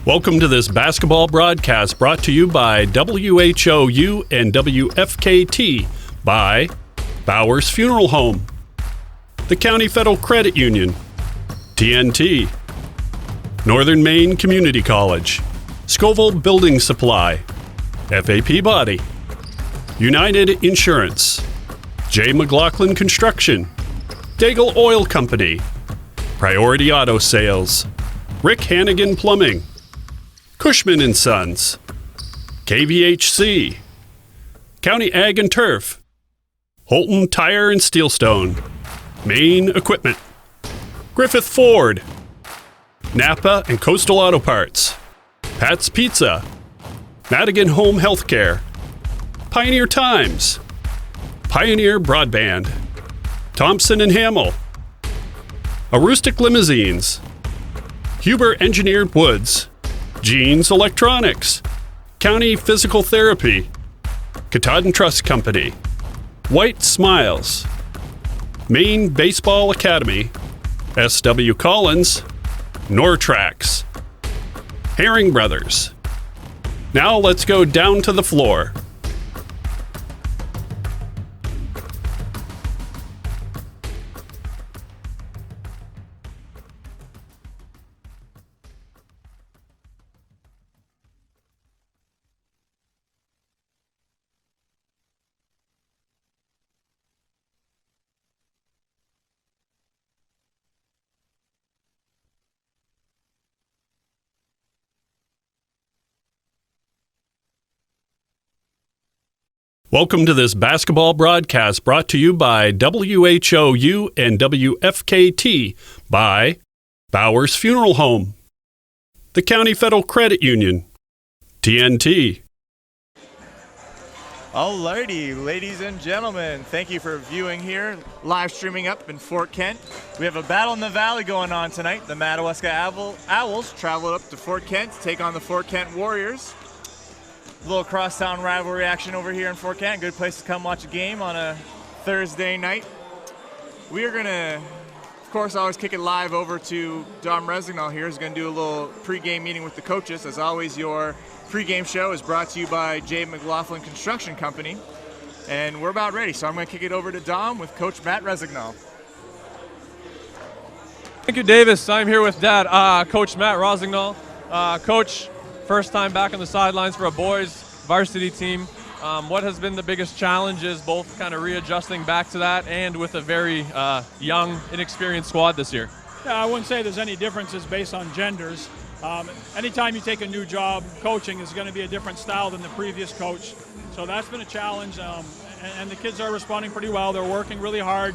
Welcome to this basketball broadcast brought to you by WHOU and WFKT by Bowers Funeral Home, the County Federal Credit Union, TNT, Northern Maine Community College, Scoville Building Supply, FAP Body, United Insurance, J. McLaughlin Construction, Daigle Oil Company, Priority Auto Sales, Rick Hannigan Plumbing, Cushman & Sons, KVHC, County Ag and Turf, Holton Tire and Steelstone, Maine Equipment, Griffith Ford, Napa and Coastal Auto Parts, Pat's Pizza, Madigan Home Healthcare, Pioneer Times, Pioneer Broadband, Thompson & Hamill, Aroostook Limousines, Huber Engineered Woods, Jeans Electronics, County Physical Therapy, Katahdin Trust Company, White Smiles, Maine Baseball Academy, S.W. Collins, Nortrax, Herring Brothers. Now let's go down to the floor. Welcome to this basketball broadcast brought to you by WHOU and WFKT by Bowers Funeral Home, the County Federal Credit Union, TNT. Alrighty, ladies and gentlemen, thank you for viewing here, live streaming up in Fort Kent. We have a battle in the valley going on tonight. The Madawaska Owls traveled up to Fort Kent to take on the Fort Kent Warriors. A little crosstown rivalry action over here in Fort Kent. Good place to come watch a game on a Thursday night. We are going to, of course, always kick it live over to Dom Resignol here. He's going to do a little pregame meeting with the coaches. As always, your pregame show is brought to you by J. McLaughlin Construction Company. And we're about ready, so I'm going to kick it over to Dom with Coach Matt Resignol. Thank you, Davis. I'm here with Dad, Coach Matt Rosignol. Coach, first time back on the sidelines for a boys varsity team. What has been the biggest challenges, both kind of readjusting back to that and with a very young, inexperienced squad this year? Yeah, I wouldn't say there's any differences based on genders. Anytime you take a new job, coaching is going to be a different style than the previous coach. So that's been a challenge, and the kids are responding pretty well. They're working really hard.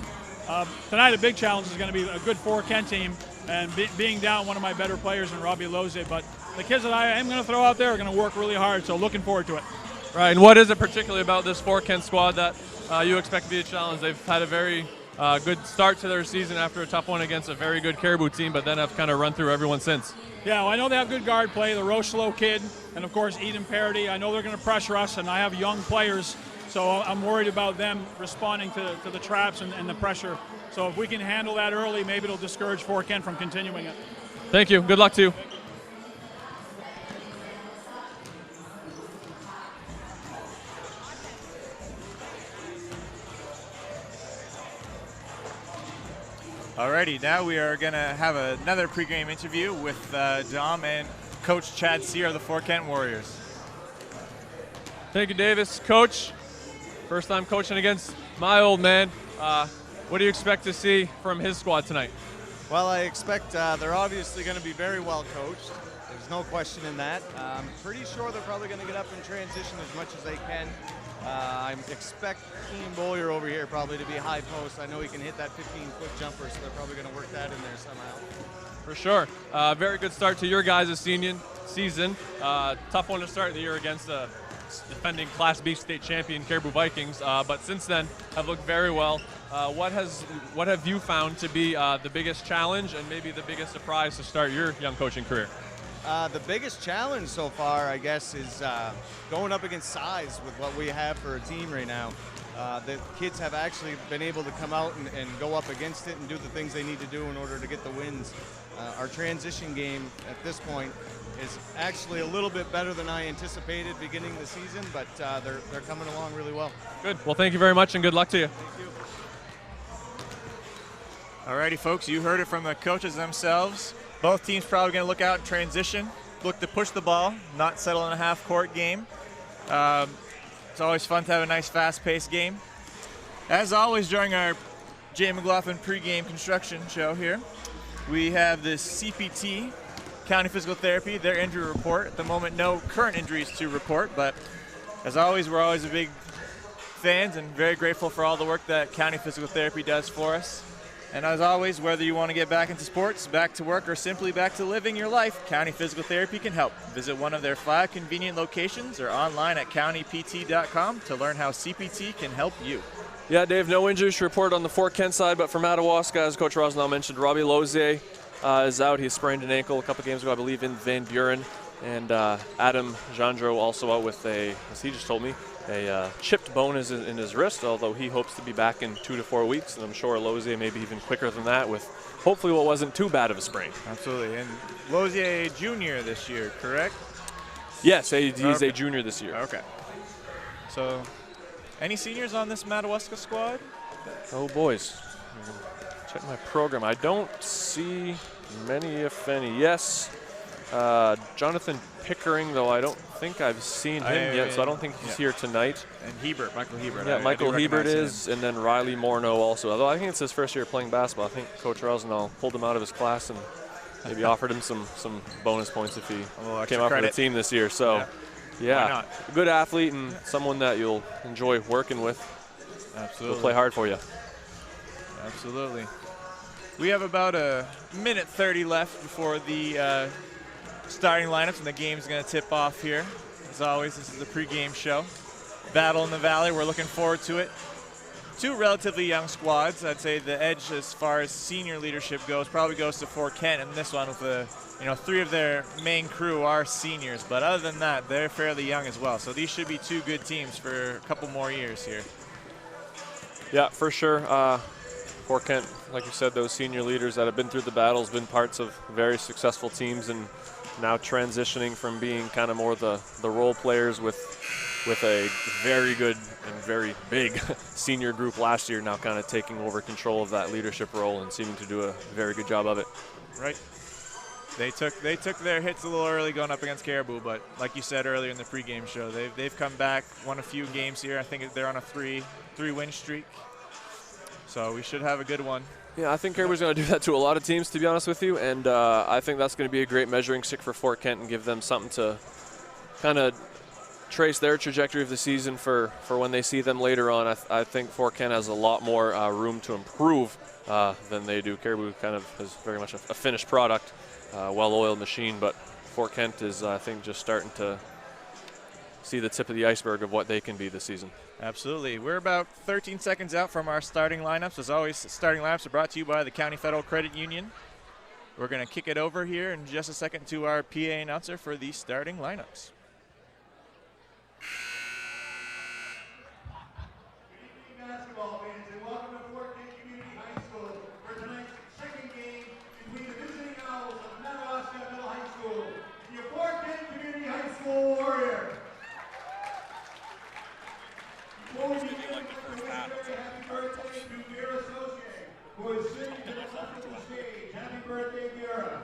Tonight, a big challenge is going to be a good Fort Kent team and being down one of my better players in Robbie Loze. But the kids that I am going to throw out there are going to work really hard, so looking forward to it. Right, and what is it particularly about this Fort Kent squad that you expect to be a challenge? They've had a very good start to their season after a tough one against a very good Caribou team, but then have kind of run through everyone since. Yeah, well, I know they have good guard play, the Rochelo kid, and of course Eden Parody. I know they're going to pressure us, and I have young players, so I'm worried about them responding to the traps and the pressure. So if we can handle that early, maybe it'll discourage Fort Kent from continuing it. Thank you. Good luck to you. Alrighty, now we are going to have another pregame interview with Dom and Coach Chad Sear of the Fort Kent Warriors. Thank you, Davis. Coach, first time coaching against my old man. What do you expect to see from his squad tonight? Well, I expect they're obviously going to be very well coached. There's no question in that. I'm pretty sure they're probably going to get up in transition as much as they can. I expect Ian Bowyer over here probably to be high post. I know he can hit that 15-foot jumper, so they're probably going to work that in there somehow. For sure. Very good start to your guys' senior season. Tough one to start the year against the defending Class B state champion Caribou Vikings, but since then have looked very well. What have you found to be the biggest challenge and maybe the biggest surprise to start your young coaching career? The biggest challenge so far, I guess, is going up against size with what we have for a team right now. the kids have actually been able to come out and go up against it and do the things they need to do in order to get the wins. Our transition game at this point is actually a little bit better than I anticipated beginning the season, but they're coming along really well. Good. Well, thank you very much, and good luck to you. Thank you. Alrighty, folks, you heard it from the coaches themselves. Both teams probably going to look out in transition, look to push the ball, not settle in a half-court game. It's always fun to have a nice, fast-paced game. As always, during our Jay McLaughlin pregame construction show here, we have this CPT, County Physical Therapy, their injury report. At the moment, no current injuries to report, but as always, we're always a big fans and very grateful for all the work that County Physical Therapy does for us. And as always, whether you want to get back into sports, back to work, or simply back to living your life, County Physical Therapy can help. Visit one of their 5 convenient locations or online at countypt.com to learn how CPT can help you. Yeah, Dave, no injuries to report on the Fort Kent side, but for Madawaska, as Coach Rosnell mentioned, Robbie Lozier is out. He sprained an ankle a couple games ago, I believe, in Van Buren. And Adam Jandro also out with as he just told me, a chipped bone is in his wrist, although he hopes to be back in 2 to 4 weeks, and I'm sure Lozier maybe even quicker than that with hopefully what wasn't too bad of a sprain. Absolutely. And Lozier junior this year, correct? Yes, he's a junior this year. Okay. So, any seniors on this Madawaska squad? Oh, boys. Check my program. I don't see many, if any. Yes, Jonathan Pickering, though I don't think I've seen him yet, so I don't think he's here tonight. And Michael Hebert. Yeah, Michael Hebert is, and then Riley Morneau also. Although I think it's his first year playing basketball. I think Coach Rosenthal pulled him out of his class and maybe offered him some bonus points if he came out for the team this year. So, yeah, good athlete and someone that you'll enjoy working with. Absolutely. He'll play hard for you. Absolutely. We have about a minute 30 left before the starting lineups, and the game's going to tip off here. As always, this is the pregame show. Battle in the Valley, we're looking forward to it. 2 relatively young squads. I'd say the edge as far as senior leadership goes probably goes to Fort Kent in this one with 3 of their main crew are seniors, but other than that, they're fairly young as well. So these should be 2 good teams for a couple more years here. Yeah, for sure. Fort Kent, like you said, those senior leaders that have been through the battles, been parts of very successful teams, and now transitioning from being kind of more the role players with a very good and very big senior group last year, now kind of taking over control of that leadership role and seeming to do a very good job of it. Right. They took their hits a little early going up against Caribou, but like you said earlier in the pregame show, they've come back, won a few games here. I think they're on a three-win streak. So we should have a good one. Yeah, I think Caribou's going to do that to a lot of teams, to be honest with you, and I think that's going to be a great measuring stick for Fort Kent and give them something to kind of trace their trajectory of the season for when they see them later on. I think Fort Kent has a lot more room to improve than they do. Caribou kind of is very much a finished product, well-oiled machine, but Fort Kent is, I think, just starting to see the tip of the iceberg of what they can be this season. Absolutely. We're about 13 seconds out from our starting lineups. As always, starting lineups are brought to you by the County Federal Credit Union. We're going to kick it over here in just a second to our PA announcer for the starting lineups. Basketball fans, and welcome to Fort Kent Community High School for tonight's second game between the visiting Owls of Madawaska Middle High School and your Fort Kent Community High School Warrior. Before we begin, we're wishing a very happy birthday to Vera Soche, who is sitting to the left of the stage. Happy birthday, Vera.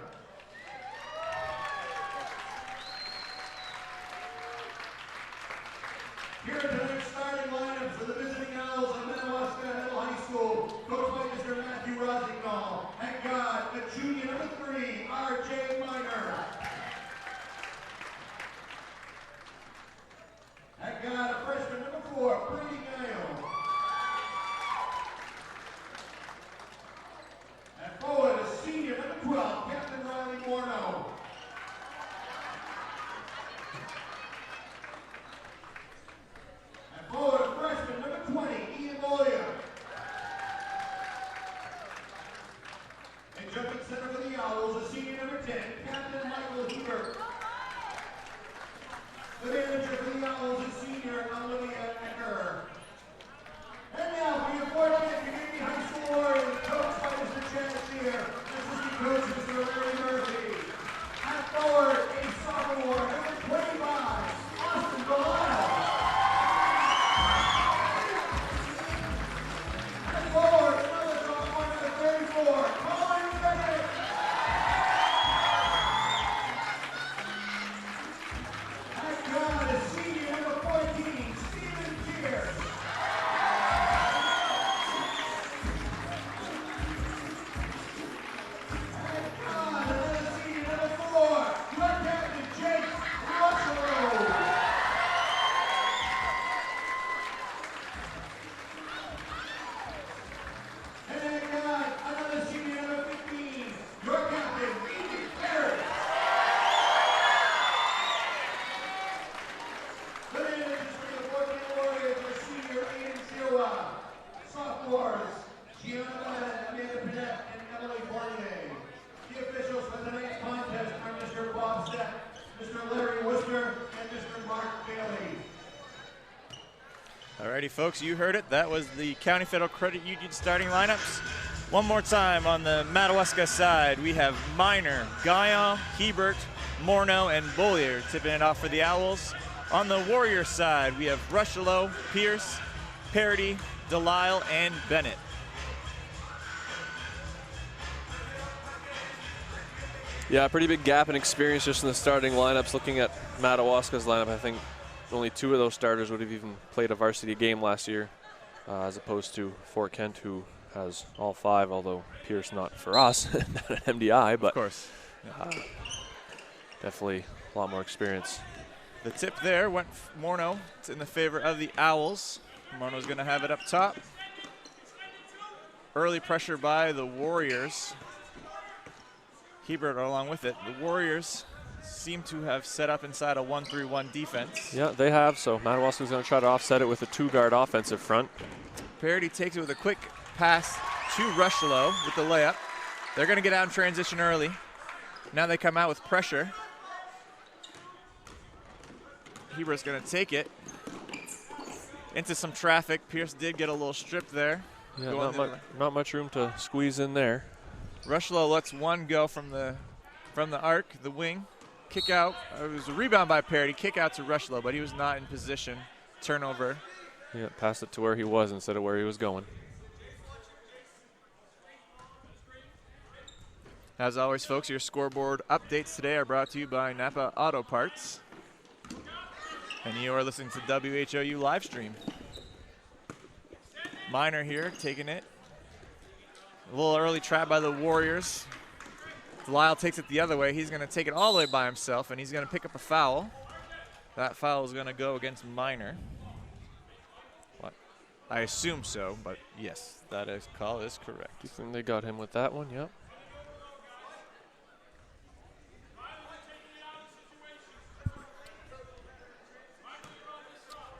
Here are tonight's starting lineup for the visiting Owls of Madawaska Middle High School. Coached by Mr. Matthew Rosignol. At God, a junior number 3, R.J. Minor. At God, a freshman number 4, Brady Niles. At forward, a senior number 12, Captain Riley Morneau. Forward, a freshman, number 20, Ian Molia. And jumping center for the Owls, a senior number 10, Captain Michael Hebert. The manager for the Owls is senior Olivia Ecker. Alrighty, folks, you heard it. That was the County Federal Credit Union starting lineups. One more time on the Madawaska side, we have Miner, Guyon, Hebert, Morneau, and Bollier tipping it off for the Owls. On the Warrior side, we have Rushelo, Pierce, Parody, Delisle, and Bennett. Yeah, pretty big gap in experience just in the starting lineups. Looking at Madawaska's lineup, I think only 2 of those starters would have even played a varsity game last year, as opposed to Fort Kent, who has all 5, although Pierce not for us, not at MDI, but of course. Definitely a lot more experience. The tip there went Morneau. It's in the favor of the Owls. Morneau's going to have it up top. Early pressure by the Warriors. Hebert along with it. The Warriors seem to have set up inside a 1-3-1 defense. Yeah, they have. So Madawaska's going to try to offset it with a 2-guard offensive front. Parody takes it with a quick pass to Rushelo with the layup. They're going to get out in transition early. Now they come out with pressure. Hebert's going to take it into some traffic. Pierce did get a little strip there. Yeah, not much room to squeeze in there. Rushelo lets one go from the arc, the wing. Kick out. It was a rebound by Parody. Kick out to Rushelo, but he was not in position. Turnover. Yeah, pass it to where he was instead of where he was going. As always, folks, your scoreboard updates today are brought to you by Napa Auto Parts. And you are listening to WHOU live stream. Miner here taking it. A little early trap by the Warriors. Lyle takes it the other way. He's going to take it all the way by himself, and he's going to pick up a foul. That foul is going to go against Miner. What? I assume so, but yes, call is correct. You think they got him with that one? Yep.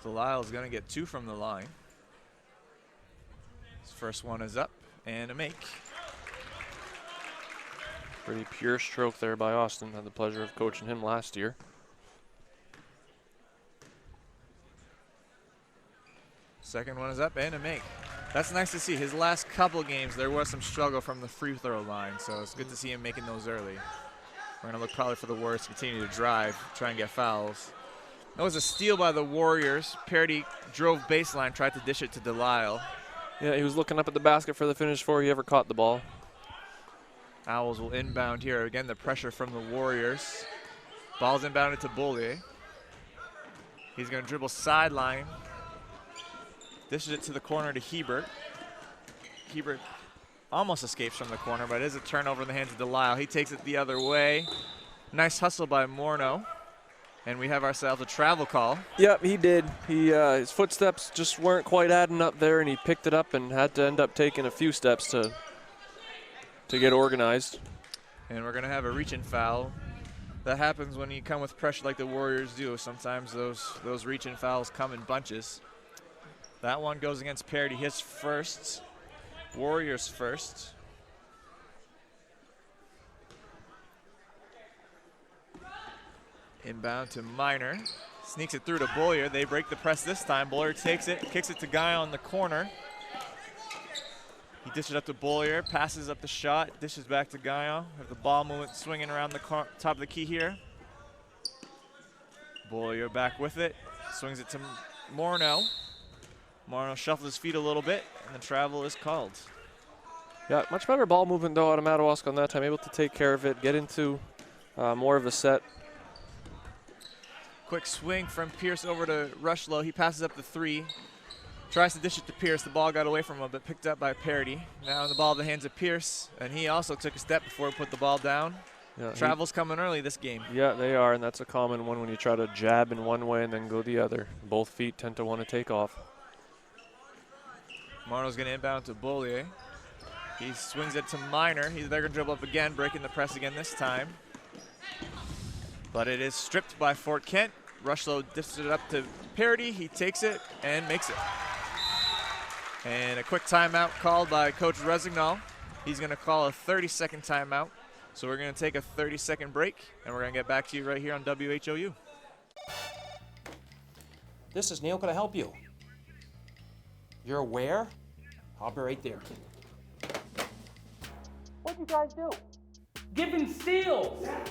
So Lyle's going to get 2 from the line. His first one is up and a make. Pretty pure stroke there by Austin. Had the pleasure of coaching him last year. Second one is up and a make. That's nice to see. His last couple games, there was some struggle from the free throw line, so it's good to see him making those early. We're going to look probably for the Warriors to continue to drive, try and get fouls. That was a steal by the Warriors. Parody drove baseline, tried to dish it to Delisle. Yeah, he was looking up at the basket for the finish before he ever caught the ball. Owls will inbound here. Again, the pressure from the Warriors. Ball's inbounded to Bollier. He's going to dribble sideline. Dishes it to the corner to Hebert. Hebert almost escapes from the corner, but it is a turnover in the hands of Delisle. He takes it the other way. Nice hustle by Morneau. And we have ourselves a travel call. Yep, he did. His footsteps just weren't quite adding up there, and he picked it up and had to end up taking a few steps to get organized. And we're going to have a reach-in foul. That happens when you come with pressure like the Warriors do. Sometimes those reach-in fouls come in bunches. That one goes against Parody, his first. Warriors first. Inbound to Miner. Sneaks it through to Bollier. They break the press this time. Bollier takes it, kicks it to Guy on the corner. He dishes it up to Bollier, passes up the shot, dishes back to Guyon. Have the ball movement swinging around the top of the key here. Bollier back with it, swings it to Morneau. Morneau shuffles his feet a little bit, and the travel is called. Yeah, much better ball movement though out of Madawaska on that time, able to take care of it, get into more of a set. Quick swing from Pierce over to Rushelo. He passes up the 3. Tries to dish it to Pierce. The ball got away from him, but picked up by Parody. Now the ball in the hands of Pierce, and he also took a step before he put the ball down. Yeah, Travel's coming early this game. Yeah, they are, and that's a common one when you try to jab in one way and then go the other. Both feet tend to want to take off. Marno's going to inbound to Bollier. He swings it to Miner. They're going to dribble up again, breaking the press again this time. But it is stripped by Fort Kent. Rushelo dishes it up to Parody. He takes it and makes it. And a quick timeout called by Coach Resignol. He's going to call a 30-second timeout. So we're going to take a 30-second break, and we're going to get back to you right here on WHOU. This is Neil. Can I help you? You're aware? I'll be right there. What'd you guys do? Giving steals. Yeah.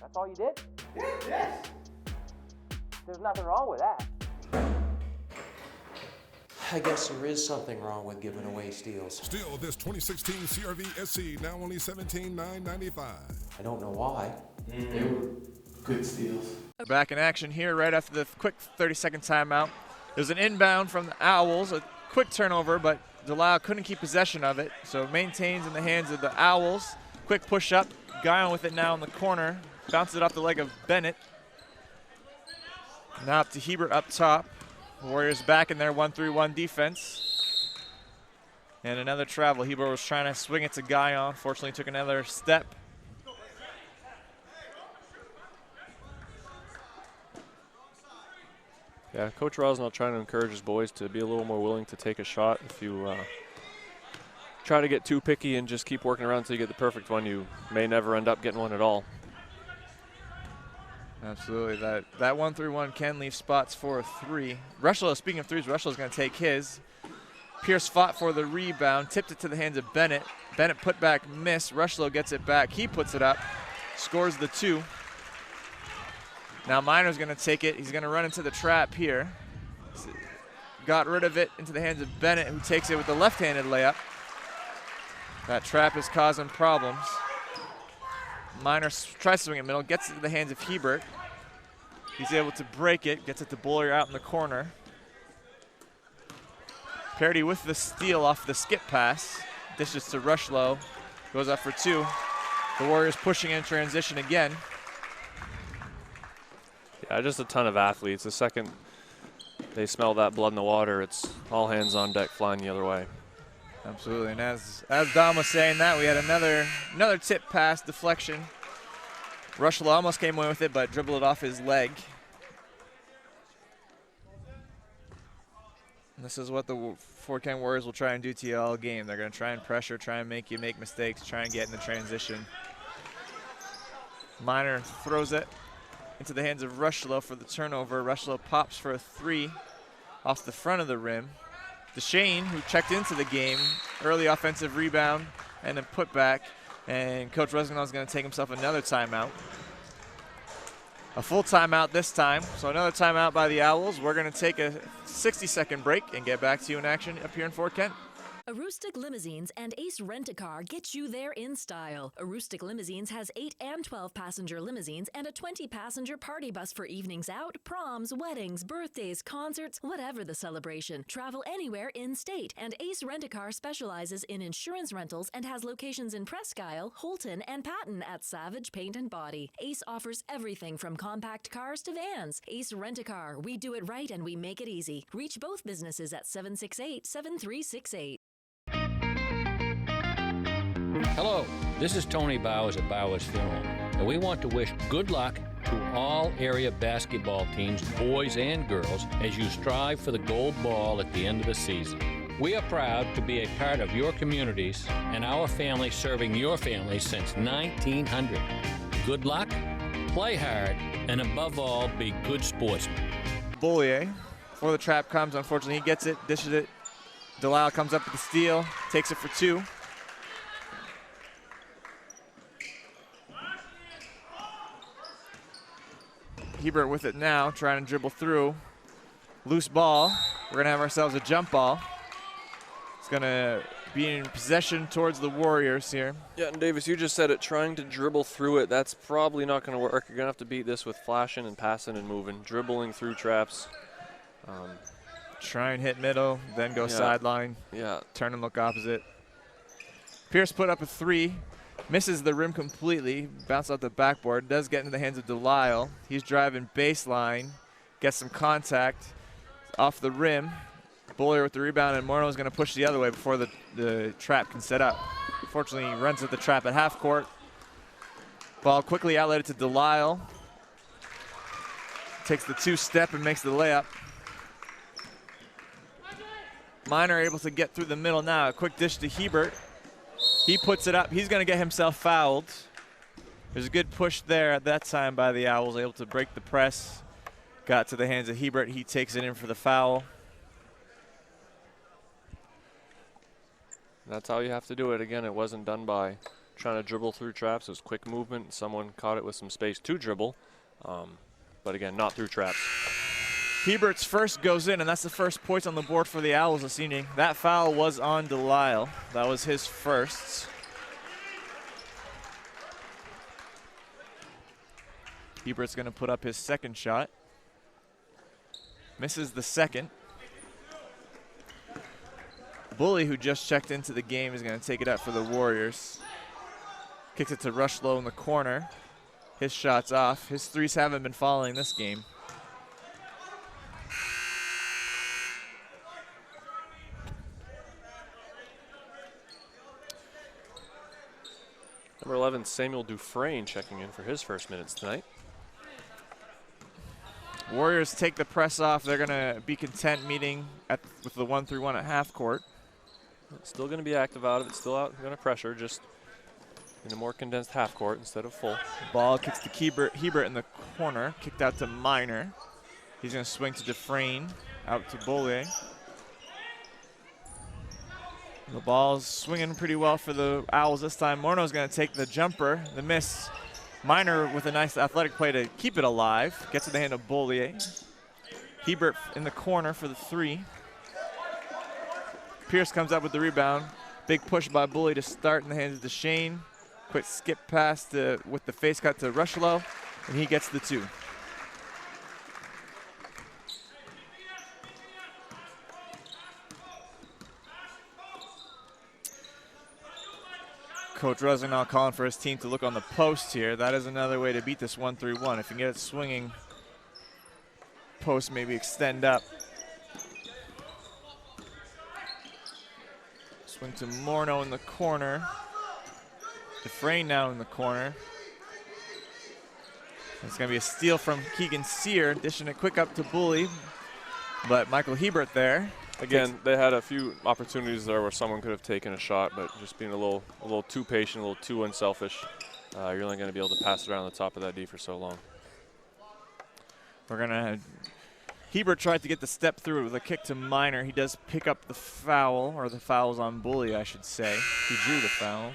That's all you did? Yes. There's nothing wrong with that. I guess there is something wrong with giving away steals. Still, this 2016 CRV SC now only $17,995. I don't know why. They were good steals. Back in action here right after the quick 30-second timeout. There's an inbound from the Owls, a quick turnover, but Delisle couldn't keep possession of it, so it maintains in the hands of the Owls. Quick push up, Guyon with it now in the corner, bounces it off the leg of Bennett. Now up to Hebert up top. Warriors back in their 1-3-1 defense. And another travel. Hebert was trying to swing it to Guyon, fortunately took another step. Yeah, Coach Rosnell trying to encourage his boys to be a little more willing to take a shot. If you try to get too picky and just keep working around until you get the perfect one, you may never end up getting one at all. Absolutely. That 1-3-1 can leave spots for a three. Rushlow, speaking of threes, Rushlow's going to take his. Pierce fought for the rebound, tipped it to the hands of Bennett. Bennett put back, miss. Rushlow gets it back. He puts it up, scores the two. Now Minor's going to take it. He's going to run into the trap here. Got rid of it into the hands of Bennett, who takes it with the left-handed layup. That trap is causing problems. Minor tries to swing it middle, gets it to the hands of Hebert. He's able to break it, gets it to Boyer out in the corner. Parity with the steal off the skip pass. Dishes to Rushlow, goes up for two. The Warriors pushing in transition again. Yeah, just a ton of athletes. The second they smell that blood in the water, it's all hands on deck flying the other way. Absolutely, and as Dom was saying that, we had another tip pass deflection. Rushlow almost came away with it, but dribbled it off his leg. And this is what the Fort Kent Warriors will try and do to you all game. They're going to try and pressure, try and make you make mistakes, try and get in the transition. Minor throws it into the hands of Rushlow for the turnover. Rushlow pops for a three off the front of the rim. DeShane, who checked into the game, early offensive rebound and a putback, and Coach Rosenthal is going to take himself another timeout. A full timeout this time, so another timeout by the Owls. We're going to take a 60-second break and get back to you in action up here in Fort Kent. Aroostook Limousines and Ace Rent-A-Car get you there in style. Aroostook Limousines has 8 and 12 passenger limousines and a 20 passenger party bus for evenings out, proms, weddings, birthdays, concerts, whatever the celebration. Travel anywhere in-state. And Ace Rent-A-Car specializes in insurance rentals and has locations in Presque Isle, Holton, and Patton at Savage Paint and Body. Ace offers everything from compact cars to vans. Ace Rent-A-Car. We do it right and we make it easy. Reach both businesses at 768-7368. Hello, this is Tony Bowers at Bowers Funeral, and we want to wish good luck to all area basketball teams, boys and girls, as you strive for the gold ball at the end of the season. We are proud to be a part of your communities and our family serving your family since 1900. Good luck, play hard, and above all, be good sportsmen. Bollier, before the trap comes, unfortunately he gets it, dishes it. Delisle comes up with the steal, takes it for two. Hebert with it now, trying to dribble through. Loose ball. We're going to have ourselves a jump ball. It's going to be in possession towards the Warriors here. Yeah, and Davis, you just said it, trying to dribble through it. That's probably not going to work. You're going to have to beat this with flashing and passing and moving, dribbling through traps. Try and hit middle, then go sideline. Yeah. Turn and look opposite. Pierce put up a three. Misses the rim completely. Bounce off the backboard. Does get into the hands of Delisle. He's driving baseline. Gets some contact off the rim. Bollier with the rebound, and Morneau is going to push the other way before the trap can set up. Fortunately, he runs at the trap at half court. Ball quickly outletted to Delisle. Takes the two-step and makes the layup. Minor able to get through the middle now. A quick dish to Hebert. He puts it up. He's going to get himself fouled. There's a good push there at that time by the Owls, able to break the press. Got to the hands of Hebert. He takes it in for the foul. That's how you have to do it. Again, it wasn't done by trying to dribble through traps. It was quick movement. Someone caught it with some space to dribble. But again, not through traps. Hebert's first goes in, and that's the first points on the board for the Owls this evening. That foul was on Delisle. That was his first. Hebert's going to put up his second shot. Misses the second. Bully, who just checked into the game, is going to take it up for the Warriors. Kicks it to Rushlow in the corner. His shot's off. His threes haven't been falling this game. Number 11, Samuel Dufresne, checking in for his first minutes tonight. Warriors take the press off. They're going to be content meeting with the 1-3-1 at half court. Still going to be active out of it. Still out going to pressure, just in a more condensed half court instead of full. Ball kicks to Hebert in the corner. Kicked out to Minor. He's going to swing to Dufresne. Out to Bollier. The ball's swinging pretty well for the Owls this time. Morneau's going to take the jumper. The miss. Minor with a nice athletic play to keep it alive. Gets in the hand of Bollier. Hebert in the corner for the three. Pierce comes up with the rebound. Big push by Bully to start in the hands of Deshane. Quick skip pass with the face cut to Rushlow, and he gets the two. Coach Rosenau calling for his team to look on the post here. That is another way to beat this 1-3-1. If you can get it swinging, post maybe extend up. Swing to Morneau in the corner. Dufresne now in the corner. It's going to be a steal from Keegan Sear, dishing it quick up to Bully. But Michael Hebert there. Again, they had a few opportunities there where someone could have taken a shot, but just being a little too patient, a little too unselfish. You're only going to be able to pass it around the top of that D for so long. We're going to Hebert tried to get the step through with a kick to Minor. He does pick up the foul, or the foul's on Bully, I should say. He drew the foul.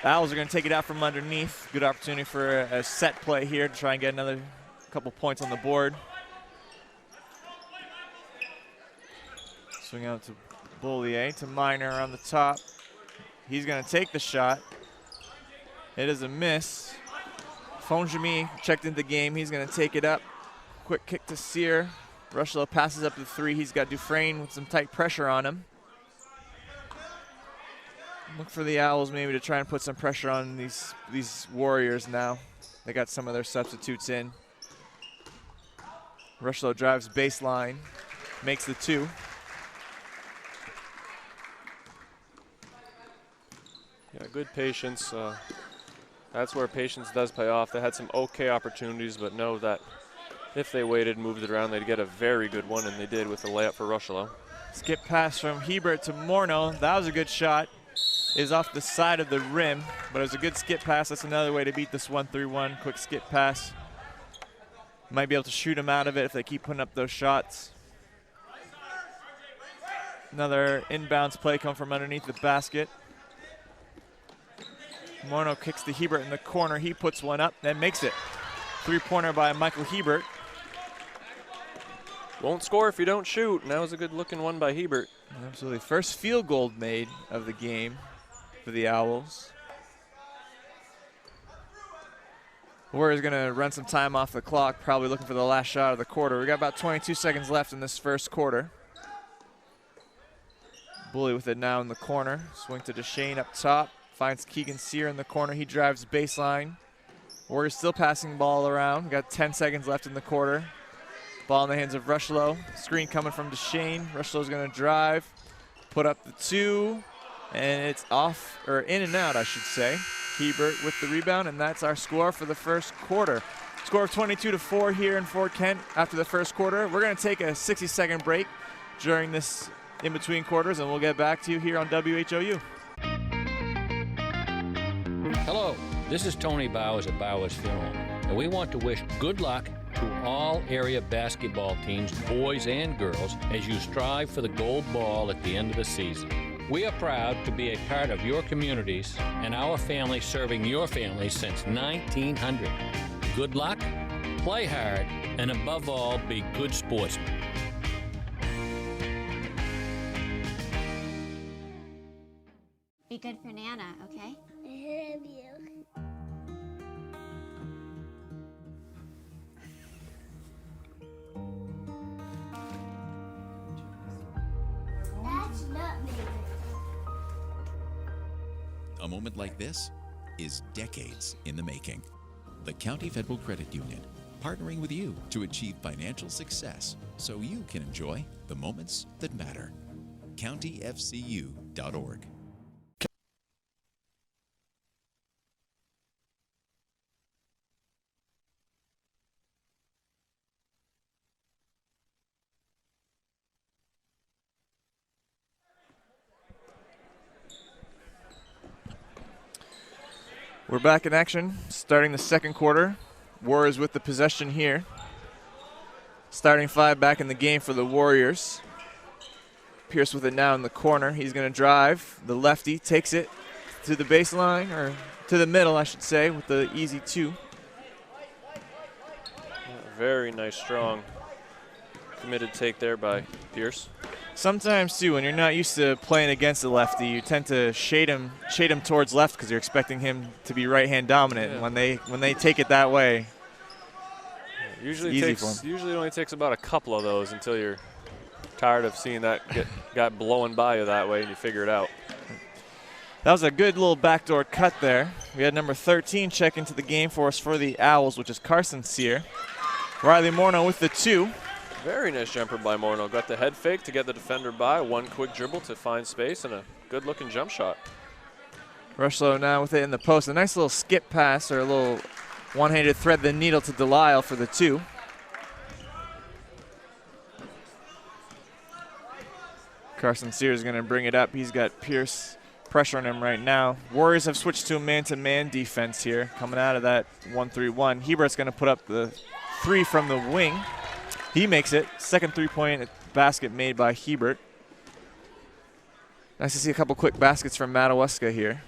Owls are going to take it out from underneath. Good opportunity for a set play here to try and get another couple points on the board. Swing out to Bollier, to Minor on the top. He's going to take the shot. It is a miss. Fonjemi checked into the game. He's going to take it up. Quick kick to Sear. Rushlow passes up the three. He's got Dufresne with some tight pressure on him. Look for the Owls maybe to try and put some pressure on these Warriors now. They got some of their substitutes in. Rushlow drives baseline, makes the two. Yeah, good patience. That's where patience does pay off. They had some okay opportunities, but know that if they waited, moved it around, they'd get a very good one, and they did with the layup for Rushlow. Skip pass from Hebert to Morneau. That was a good shot. Is off the side of the rim, but it was a good skip pass. That's another way to beat this 1-3-1. Quick skip pass. Might be able to shoot them out of it if they keep putting up those shots. Another inbounds play come from underneath the basket. Morneau kicks to Hebert in the corner. He puts one up, then makes it. Three-pointer by Michael Hebert. Won't score if you don't shoot, and that was a good-looking one by Hebert. Absolutely. First field goal made of the game for the Owls. Warriors going to run some time off the clock, probably looking for the last shot of the quarter. We got about 22 seconds left in this first quarter. Bully with it now in the corner. Swing to Deshane up top. Finds Keegan Sear in the corner. He drives baseline. Warriors still passing the ball around. We got 10 seconds left in the quarter. Ball in the hands of Rushlow. Screen coming from Deshane. Rushlow's going to drive, put up the two, and it's off, or in and out, I should say. Hebert with the rebound, and that's our score for the first quarter. Score of 22-4 here in Fort Kent after the first quarter. We're going to take a 60-second break during this in-between quarters, and we'll get back to you here on WHOU. Hello, this is Tony Bowers at Bowers Funeral, and we want to wish good luck to all area basketball teams, boys and girls, as you strive for the gold ball at the end of the season. We are proud to be a part of your communities and our family serving your families since 1900. Good luck, play hard, and above all, be good sportsmen. Be good for Nana, okay? I love you. That's not me. A moment like this is decades in the making. The County Federal Credit Union, partnering with you to achieve financial success so you can enjoy the moments that matter. countyfcu.org. We're back in action, starting the second quarter. Warriors with the possession here. Starting five back in the game for the Warriors. Pierce with it now in the corner. He's going to drive. The lefty takes it to the baseline, or to the middle, I should say, with the easy two. Very nice, strong, committed take there by Pierce. Sometimes, too, when you're not used to playing against a lefty, you tend to shade him towards left because you're expecting him to be right-hand dominant. Yeah. When they take it that way, usually it only takes about a couple of those until you're tired of seeing that got blowing by you that way and you figure it out. That was a good little backdoor cut there. We had number 13 check into the game for us for the Owls, which is Carson Sear. Riley Morno with the two. Very nice jumper by Morno. Got the head fake to get the defender by. One quick dribble to find space and a good-looking jump shot. Rushlow now with it in the post. A nice little skip pass or a little one-handed thread the needle to Delisle for the two. Carson Sear is going to bring it up. He's got Pierce pressure on him right now. Warriors have switched to a man-to-man defense here. Coming out of that 1-3-1. Hebert's going to put up the three from the wing. He makes it. Second three-point basket made by Hebert. Nice to see a couple quick baskets from Madawaska here.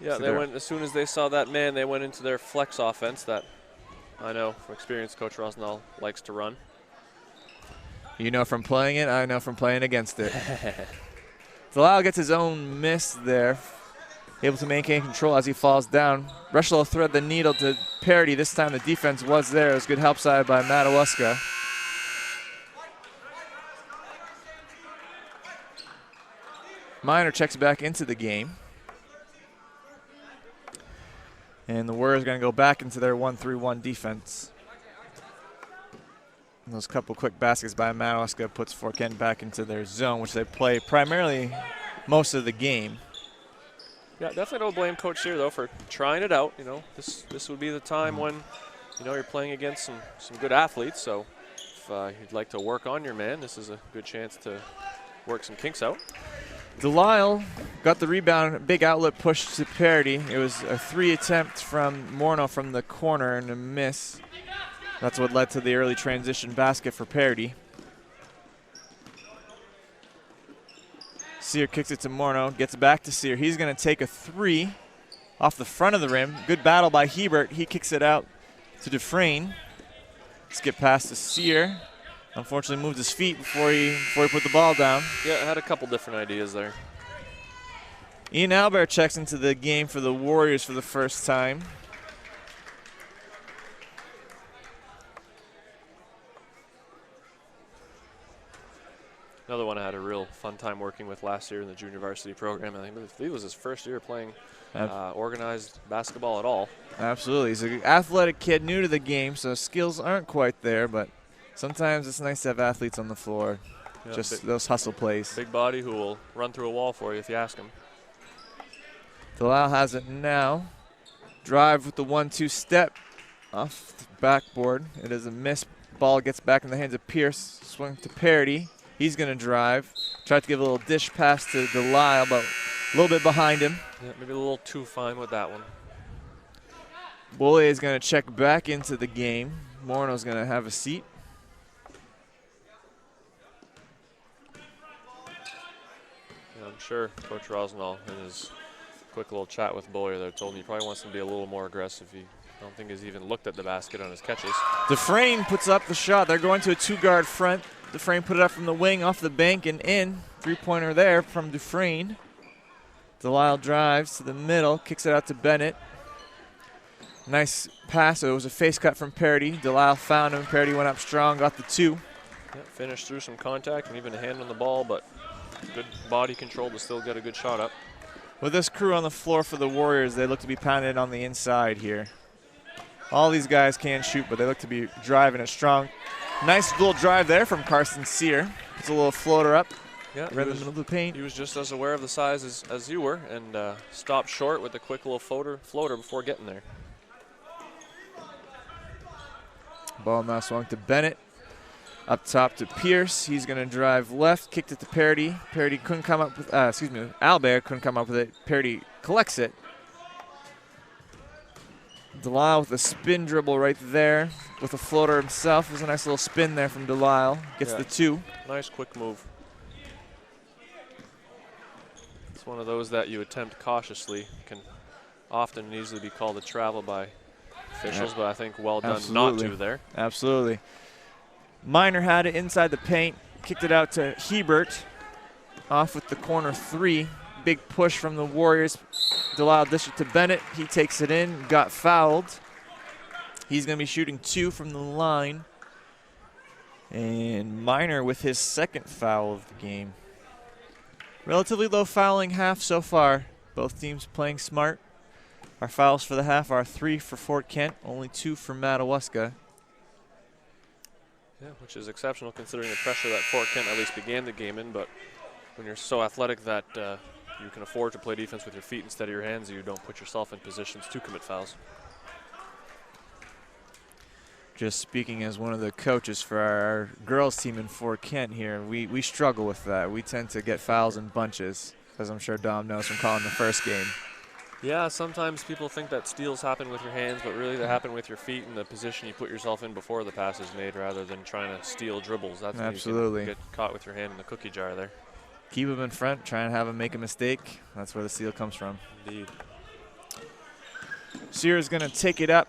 Yeah, they went, as soon as they saw that man, they went into their flex offense that I know from experience Coach Rosnall likes to run. You know from playing it, I know from playing against it. Delisle gets his own miss there. Able to maintain control as he falls down. Rushlow thread the needle to Parity. This time the defense was there. It was good help side by Madawaska. Minor checks back into the game. And the Warriors are going to go back into their 1-3-1 defense. And those couple quick baskets by Madawaska puts Fort Kent back into their zone, which they play primarily most of the game. Yeah, definitely don't blame Coach Sear, though, for trying it out. You know, this would be the time when, you know, you're playing against some good athletes. So if you'd like to work on your man, this is a good chance to work some kinks out. Delisle got the rebound, big outlet push to Parity. It was a three attempt from Morno from the corner and a miss. That's what led to the early transition basket for Parity. Sear kicks it to Morno, gets back to Sear. He's going to take a three off the front of the rim. Good battle by Hebert. He kicks it out to Dufresne. Skip pass to Sear. Unfortunately moved his feet before he put the ball down. Yeah, had a couple different ideas there. Ian Albert checks into the game for the Warriors for the first time. Another one I had a real fun time working with last year in the junior varsity program. I think it was his first year playing organized basketball at all. Absolutely. He's an athletic kid, new to the game, so skills aren't quite there, but sometimes it's nice to have athletes on the floor. Yeah, just those hustle plays. Big body who will run through a wall for you if you ask him. Delisle has it now. Drive with the 1-2 step off the backboard. It is a miss. Ball gets back in the hands of Pierce. Swing to Parity. He's going to drive. Tried to give a little dish pass to Delisle, but a little bit behind him. Yeah, maybe a little too fine with that one. Bollier is going to check back into the game. Moreno's going to have a seat. Yeah, I'm sure Coach Rosnall in his quick little chat with Bollier there told me he probably wants him to be a little more aggressive. I don't think he's even looked at the basket on his catches. Dufresne puts up the shot. They're going to a 2-guard front. Dufresne put it up from the wing, off the bank, and in. 3-pointer there from Dufresne. Delisle drives to the middle, kicks it out to Bennett. Nice pass. It was a face cut from Parody. Delisle found him. Parody went up strong, got the 2. Yeah, finished through some contact and even a hand on the ball, but good body control to still get a good shot up. With this crew on the floor for the Warriors, they look to be pounded on the inside here. All these guys can shoot, but they look to be driving it strong. Nice little drive there from Carson Sear. Puts a little floater up. Yeah, right in the middle of the paint. He was just as aware of the size as you were, and stopped short with a quick little floater before getting there. Ball now swung to Bennett. Up top to Pierce. He's going to drive left, kicked it to Parody. Parody couldn't come up with, Albert couldn't come up with it. Parody collects it. Delisle with a spin dribble right there with a floater himself. There's a nice little spin there from Delisle. Gets the 2. Nice quick move. It's one of those that you attempt cautiously. Can often and easily be called a travel by officials, but I think well done not to there. Absolutely. Miner had it inside the paint, kicked it out to Hebert. Off with the corner 3. Big push from the Warriors. Delisle dished it to Bennett. He takes it in, got fouled. He's going to be shooting 2 from the line. And Miner with his 2nd foul of the game. Relatively low fouling half so far. Both teams playing smart. Our fouls for the half are 3 for Fort Kent, only 2 for Madawaska. Yeah, which is exceptional considering the pressure that Fort Kent at least began the game in, but when you're so athletic that you can afford to play defense with your feet instead of your hands, you don't put yourself in positions to commit fouls. Just speaking as one of the coaches for our girls team in Fort Kent here, we struggle with that. We tend to get fouls in bunches, as I'm sure Dom knows from calling the first game. Yeah, sometimes people think that steals happen with your hands, but really they happen with your feet and the position you put yourself in before the pass is made rather than trying to steal dribbles. That's Absolutely. when you can get caught with your hand in the cookie jar there. Keep him in front, try and have him make a mistake. That's where the steal comes from. Indeed. Sear is going to take it up,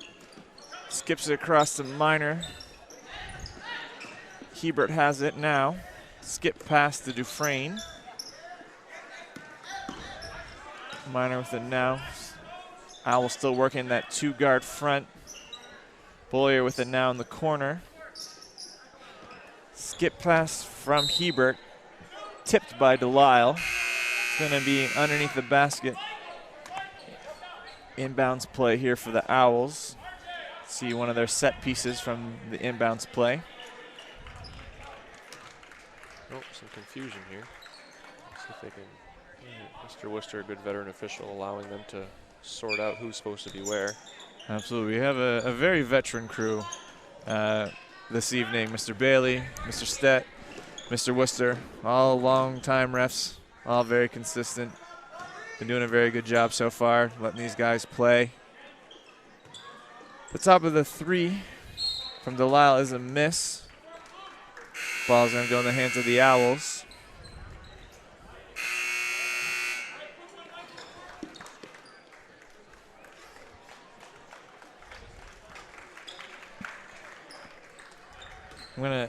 skips it across to Miner. Hebert has it now. Skip pass to Dufresne. Miner with it now. Owl still working that 2-guard front. Bollier with it now in the corner. Skip pass from Hebert. Tipped by Delisle. It's going to be underneath the basket. Inbounds play here for the Owls. See one of their set pieces from the inbounds play. Oh, some confusion here. Let's see if they can. Mr. Worcester, a good veteran official, allowing them to sort out who's supposed to be where. Absolutely. We have a very veteran crew this evening. Mr. Bailey, Mr. Stett, Mr. Worcester, all long-time refs, all very consistent. Been doing a very good job so far, letting these guys play. The top of the 3 from Delisle is a miss. Ball's going to go in the hands of the Owls.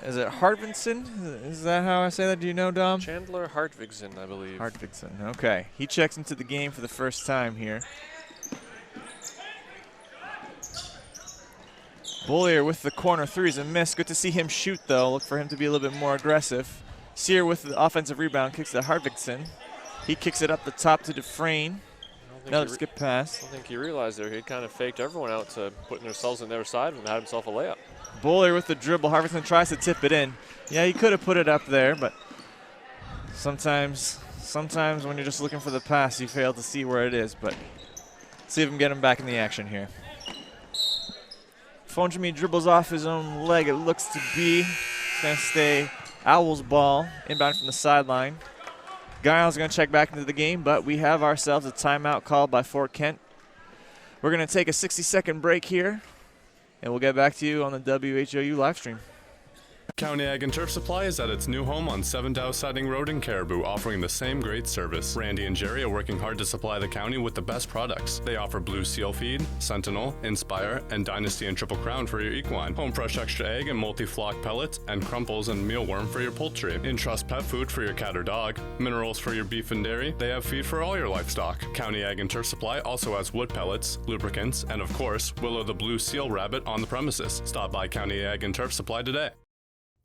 Is it Hartvinson? Is that how I say that? Do you know, Dom? Chandler Hartvigsen, I believe. Hartvinson, okay. He checks into the game for the first time here. Bollier with the corner 3 is a miss. Good to see him shoot, though. Look for him to be a little bit more aggressive. Sear with the offensive rebound kicks to Hartvinson. He kicks it up the top to Dufresne. Another skip pass. I don't think he realized there. He kind of faked everyone out to putting themselves on their side and had himself a layup. Bollier with the dribble. Hartvinson tries to tip it in. Yeah, he could have put it up there, but sometimes when you're just looking for the pass, you fail to see where it is. But see if we can get him back in the action here. Fonjimi dribbles off his own leg. It looks to be. It's going to stay Owls ball. Inbound from the sideline. Giles going to check back into the game, but we have ourselves a timeout called by Fort Kent. We're going to take a 60-second break here, and we'll get back to you on the WHOU live stream. County Ag and Turf Supply is at its new home on 7 Dow Siding Road in Caribou, offering the same great service. Randy and Jerry are working hard to supply the county with the best products. They offer Blue Seal Feed, Sentinel, Inspire, and Dynasty and Triple Crown for your equine, Home Fresh Extra Egg and Multi-Flock Pellets, and Crumples and Mealworm for your poultry, Entrust Pet Food for your cat or dog, Minerals for your beef and dairy. They have feed for all your livestock. County Ag and Turf Supply also has wood pellets, lubricants, and of course, Willow the Blue Seal Rabbit on the premises. Stop by County Ag and Turf Supply today.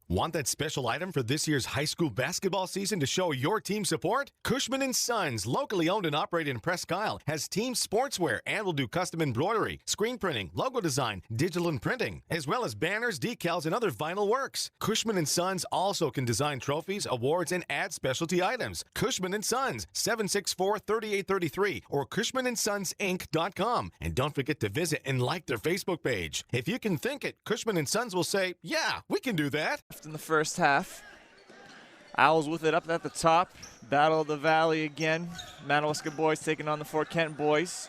Want that special item for this year's high school basketball season to show your team support? Cushman & Sons, locally owned and operated in Presque Isle, has team sportswear and will do custom embroidery, screen printing, logo design, digital and printing, as well as banners, decals, and other vinyl works. Cushman & Sons also can design trophies, awards, and add specialty items. Cushman & Sons, 764-3833 or CushmanandSonsInc.com. And don't forget to visit and like their Facebook page. If you can think it, Cushman & Sons will say, yeah, we can do that. In the first half. Owls with it up at the top. Battle of the Valley again. Madawaska boys taking on the Fort Kent boys.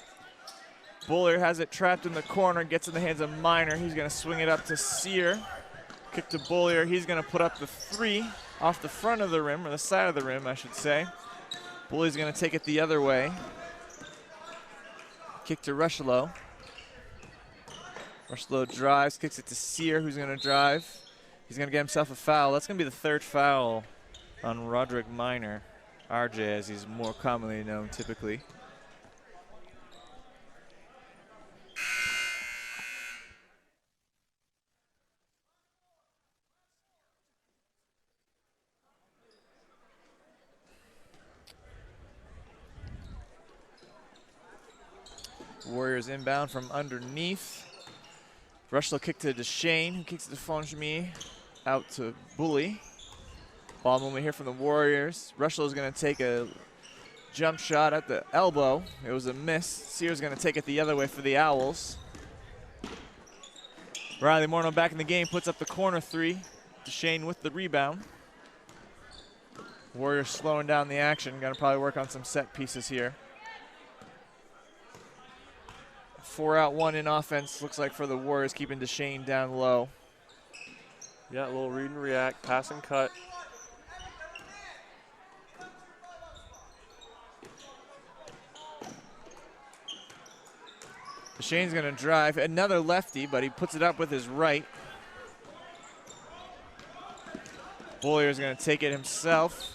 Buller has it trapped in the corner, gets in the hands of Miner. He's going to swing it up to Sear. Kick to Bullier. He's going to put up the 3 off the front of the rim, or the side of the rim, I should say. Bullier's going to take it the other way. Kick to Rushlow. Rushlow drives, kicks it to Sear, who's going to drive. He's going to get himself a foul. That's going to be the 3rd foul on Roderick Miner, RJ, as he's more commonly known typically. Warriors inbound from underneath. Rushlow kick to Deshane, who kicks it to Fonjemi. Out to Bully. Ball movement here from the Warriors. Rushlow is going to take a jump shot at the elbow. It was a miss. Sear's going to take it the other way for the Owls. Riley Morno back in the game, puts up the corner 3. Deshane with the rebound. Warriors slowing down the action. Going to probably work on some set pieces here. 4-out-1 in offense, looks like, for the Warriors, keeping Deshane down low. Yeah, a little read and react, pass and cut. Deshane's going to drive. Another lefty, but he puts it up with his right. Bullier's going to take it himself.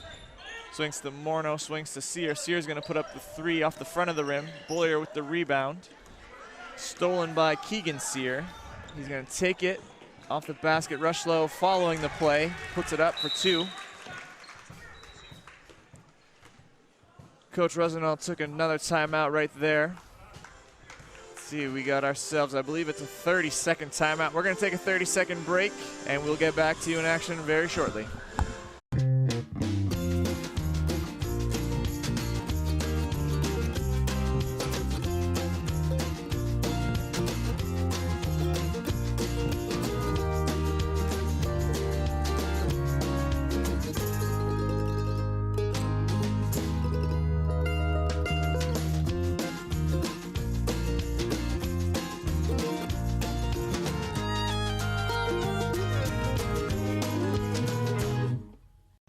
Swings to Morno, swings to Sear. Sear's going to put up the 3 off the front of the rim. Bullier with the rebound. Stolen by Keegan Sear. He's going to take it off the basket. Rushlow following the play, puts it up for 2. Coach Rosendahl took another timeout right there. Let's see, we got ourselves, I believe it's a 30-second timeout. We're going to take a 30-second break, and we'll get back to you in action very shortly.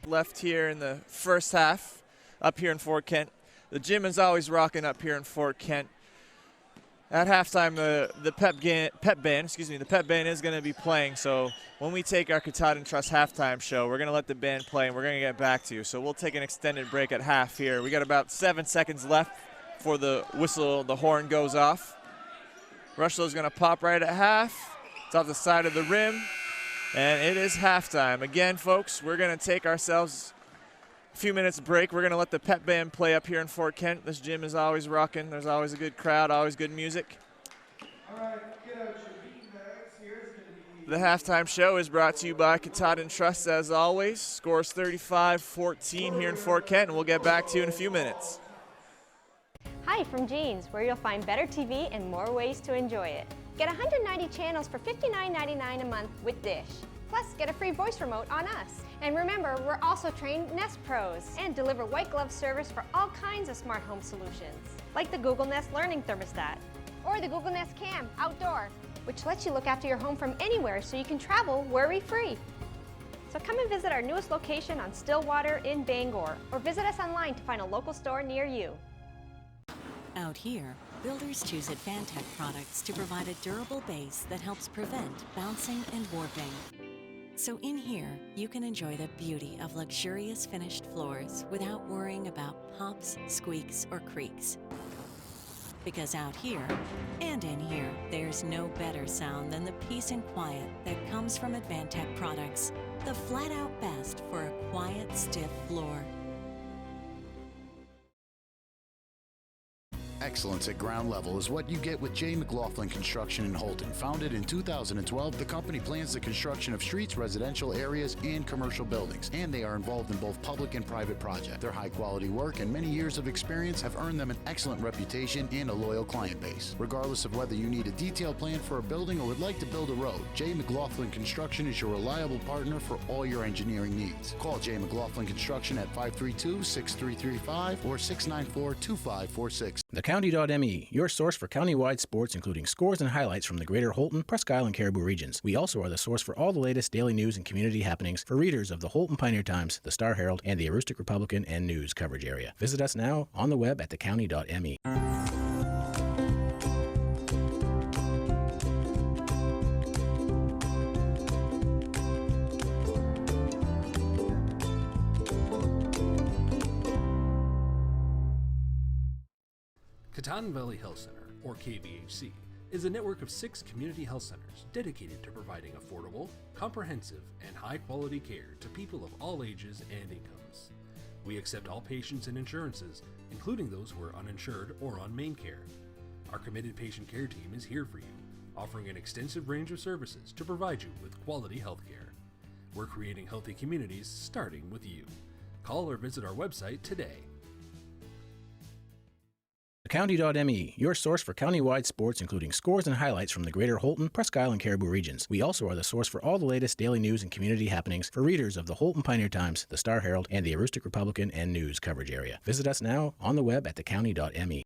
Left here in the first half up here in Fort Kent. The gym is always rocking up here in Fort Kent. At halftime, the pep band is going to be playing. So when we take our Katahdin Trust halftime show, we're going to let the band play, and we're going to get back to you. So we'll take an extended break at half here. We got about 7 seconds left before the whistle, the horn goes off. Rushlow's going to pop right at half. It's off the side of the rim. And it is halftime. Again, folks, we're going to take ourselves a few minutes break. We're going to let the pep band play up here in Fort Kent. This gym is always rocking. There's always a good crowd, always good music. All right, get out your bean bags. Here's going to be The halftime show is brought to you by Katahdin Trust, as always. Scores 35-14 here in Fort Kent, and we'll get back to you in a few minutes. Hi from Jeans, where you'll find better TV and more ways to enjoy it. Get 190 channels for $59.99 a month with Dish. Plus, get a free voice remote on us. And remember, we're also trained Nest Pros and deliver white glove service for all kinds of smart home solutions, like the Google Nest Learning Thermostat. or the Google Nest Cam outdoor, which lets you look after your home from anywhere so you can travel worry-free. So come and visit our newest location on Stillwater in Bangor, or visit us online to find a local store near you. Out here, builders choose Advantech products to provide a durable base that helps prevent bouncing and warping. So in here, you can enjoy the beauty of luxurious finished floors without worrying about pops, squeaks, or creaks. Because out here, and in here, there's no better sound than the peace and quiet that comes from Advantech products. The flat-out best for a quiet, stiff floor. Excellence at ground level is what you get with J. McLaughlin Construction in Holton. Founded in 2012, the company plans the construction of streets, residential areas, and commercial buildings, and they are involved in both public and private projects. Their high-quality work and many years of experience have earned them an excellent reputation and a loyal client base. Regardless of whether you need a detailed plan for a building or would like to build a road, J. McLaughlin Construction is your reliable partner for all your engineering needs. Call J. McLaughlin Construction at 532-6335 or 694-2546. TheCounty.me, your source for countywide sports, including scores and highlights from the greater Holton, Presque Isle, and Caribou regions. We also are the source for all the latest daily news and community happenings for readers of the Holton Pioneer Times, the Star Herald, and the Aroostook Republican and News coverage area. Visit us now on the web at thecounty.me. Katahdin Valley Health Center, or KVHC, is a network of 6 community health centers dedicated to providing affordable, comprehensive, and high-quality care to people of all ages and incomes. We accept all patients and insurances, including those who are uninsured or on main care. Our committed patient care team is here for you, offering an extensive range of services to provide you with quality health care. We're creating healthy communities starting with you. Call or visit our website today. TheCounty.me, your source for countywide sports, including scores and highlights from the greater Holton, Presque Isle, and Caribou regions. We also are the source for all the latest daily news and community happenings for readers of the Holton Pioneer Times, the Star Herald, and the Aroostook Republican and News coverage area. Visit us now on the web at thecounty.me.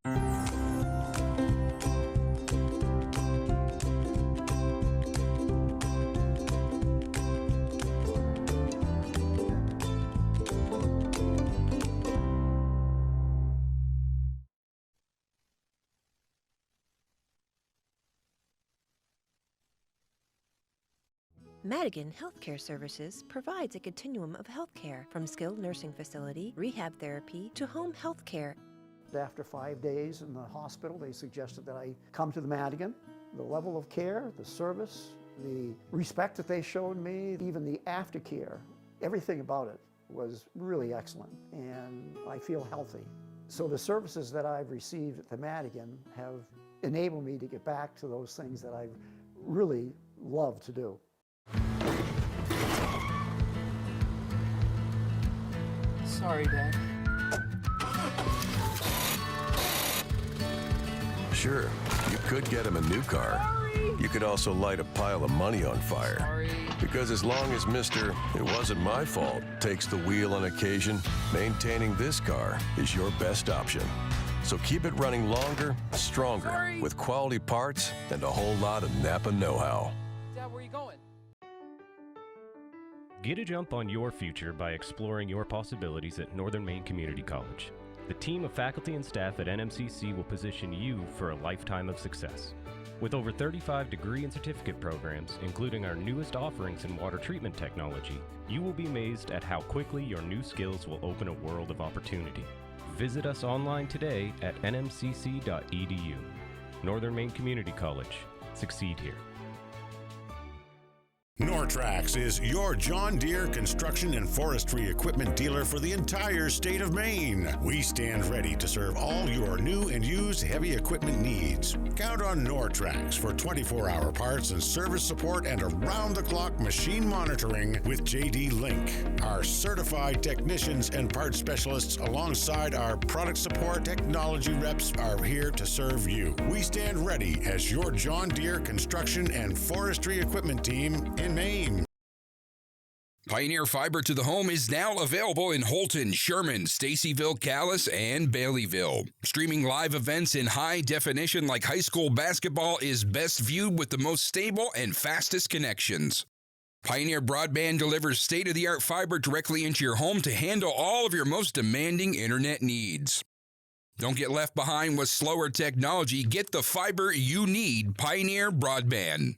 Madigan Healthcare Services provides a continuum of healthcare from skilled nursing facility, rehab therapy, to home health care. After 5 days in the hospital, they suggested that I come to the Madigan. The level of care, the service, the respect that they showed me, even the aftercare, everything about it was really excellent, and I feel healthy. So the services that I've received at the Madigan have enabled me to get back to those things that I really love to do. Sorry, Dad. Sure, you could get him a new car. Sorry. You could also light a pile of money on fire. Sorry. Because as long as Mr. It wasn't my fault takes the wheel on occasion, maintaining this car is your best option. So keep it running longer, stronger, with quality parts and a whole lot of Napa know-how. Dad, where are you going? Get a jump on your future by exploring your possibilities at Northern Maine Community College. The team of faculty and staff at NMCC will position you for a lifetime of success. With over 35 degree and certificate programs, including our newest offerings in water treatment technology, you will be amazed at how quickly your new skills will open a world of opportunity. Visit us online today at nmcc.edu. Northern Maine Community College. Succeed here. Nortrax is your John Deere construction and forestry equipment dealer for the entire state of Maine. We stand ready to serve all your new and used heavy equipment needs. Count on Nortrax for 24-hour parts and service support and around-the-clock machine monitoring with JD Link. Our certified technicians and parts specialists alongside our product support technology reps are here to serve you. We stand ready as your John Deere construction and forestry equipment team in Maine. Pioneer Fiber to the Home is now available in Holton, Sherman, Stacyville, Calais, and Baileyville. Streaming live events in high definition like high school basketball is best viewed with the most stable and fastest connections. Pioneer Broadband delivers state-of-the-art fiber directly into your home to handle all of your most demanding internet needs. Don't get left behind with slower technology. Get the fiber you need. Pioneer Broadband.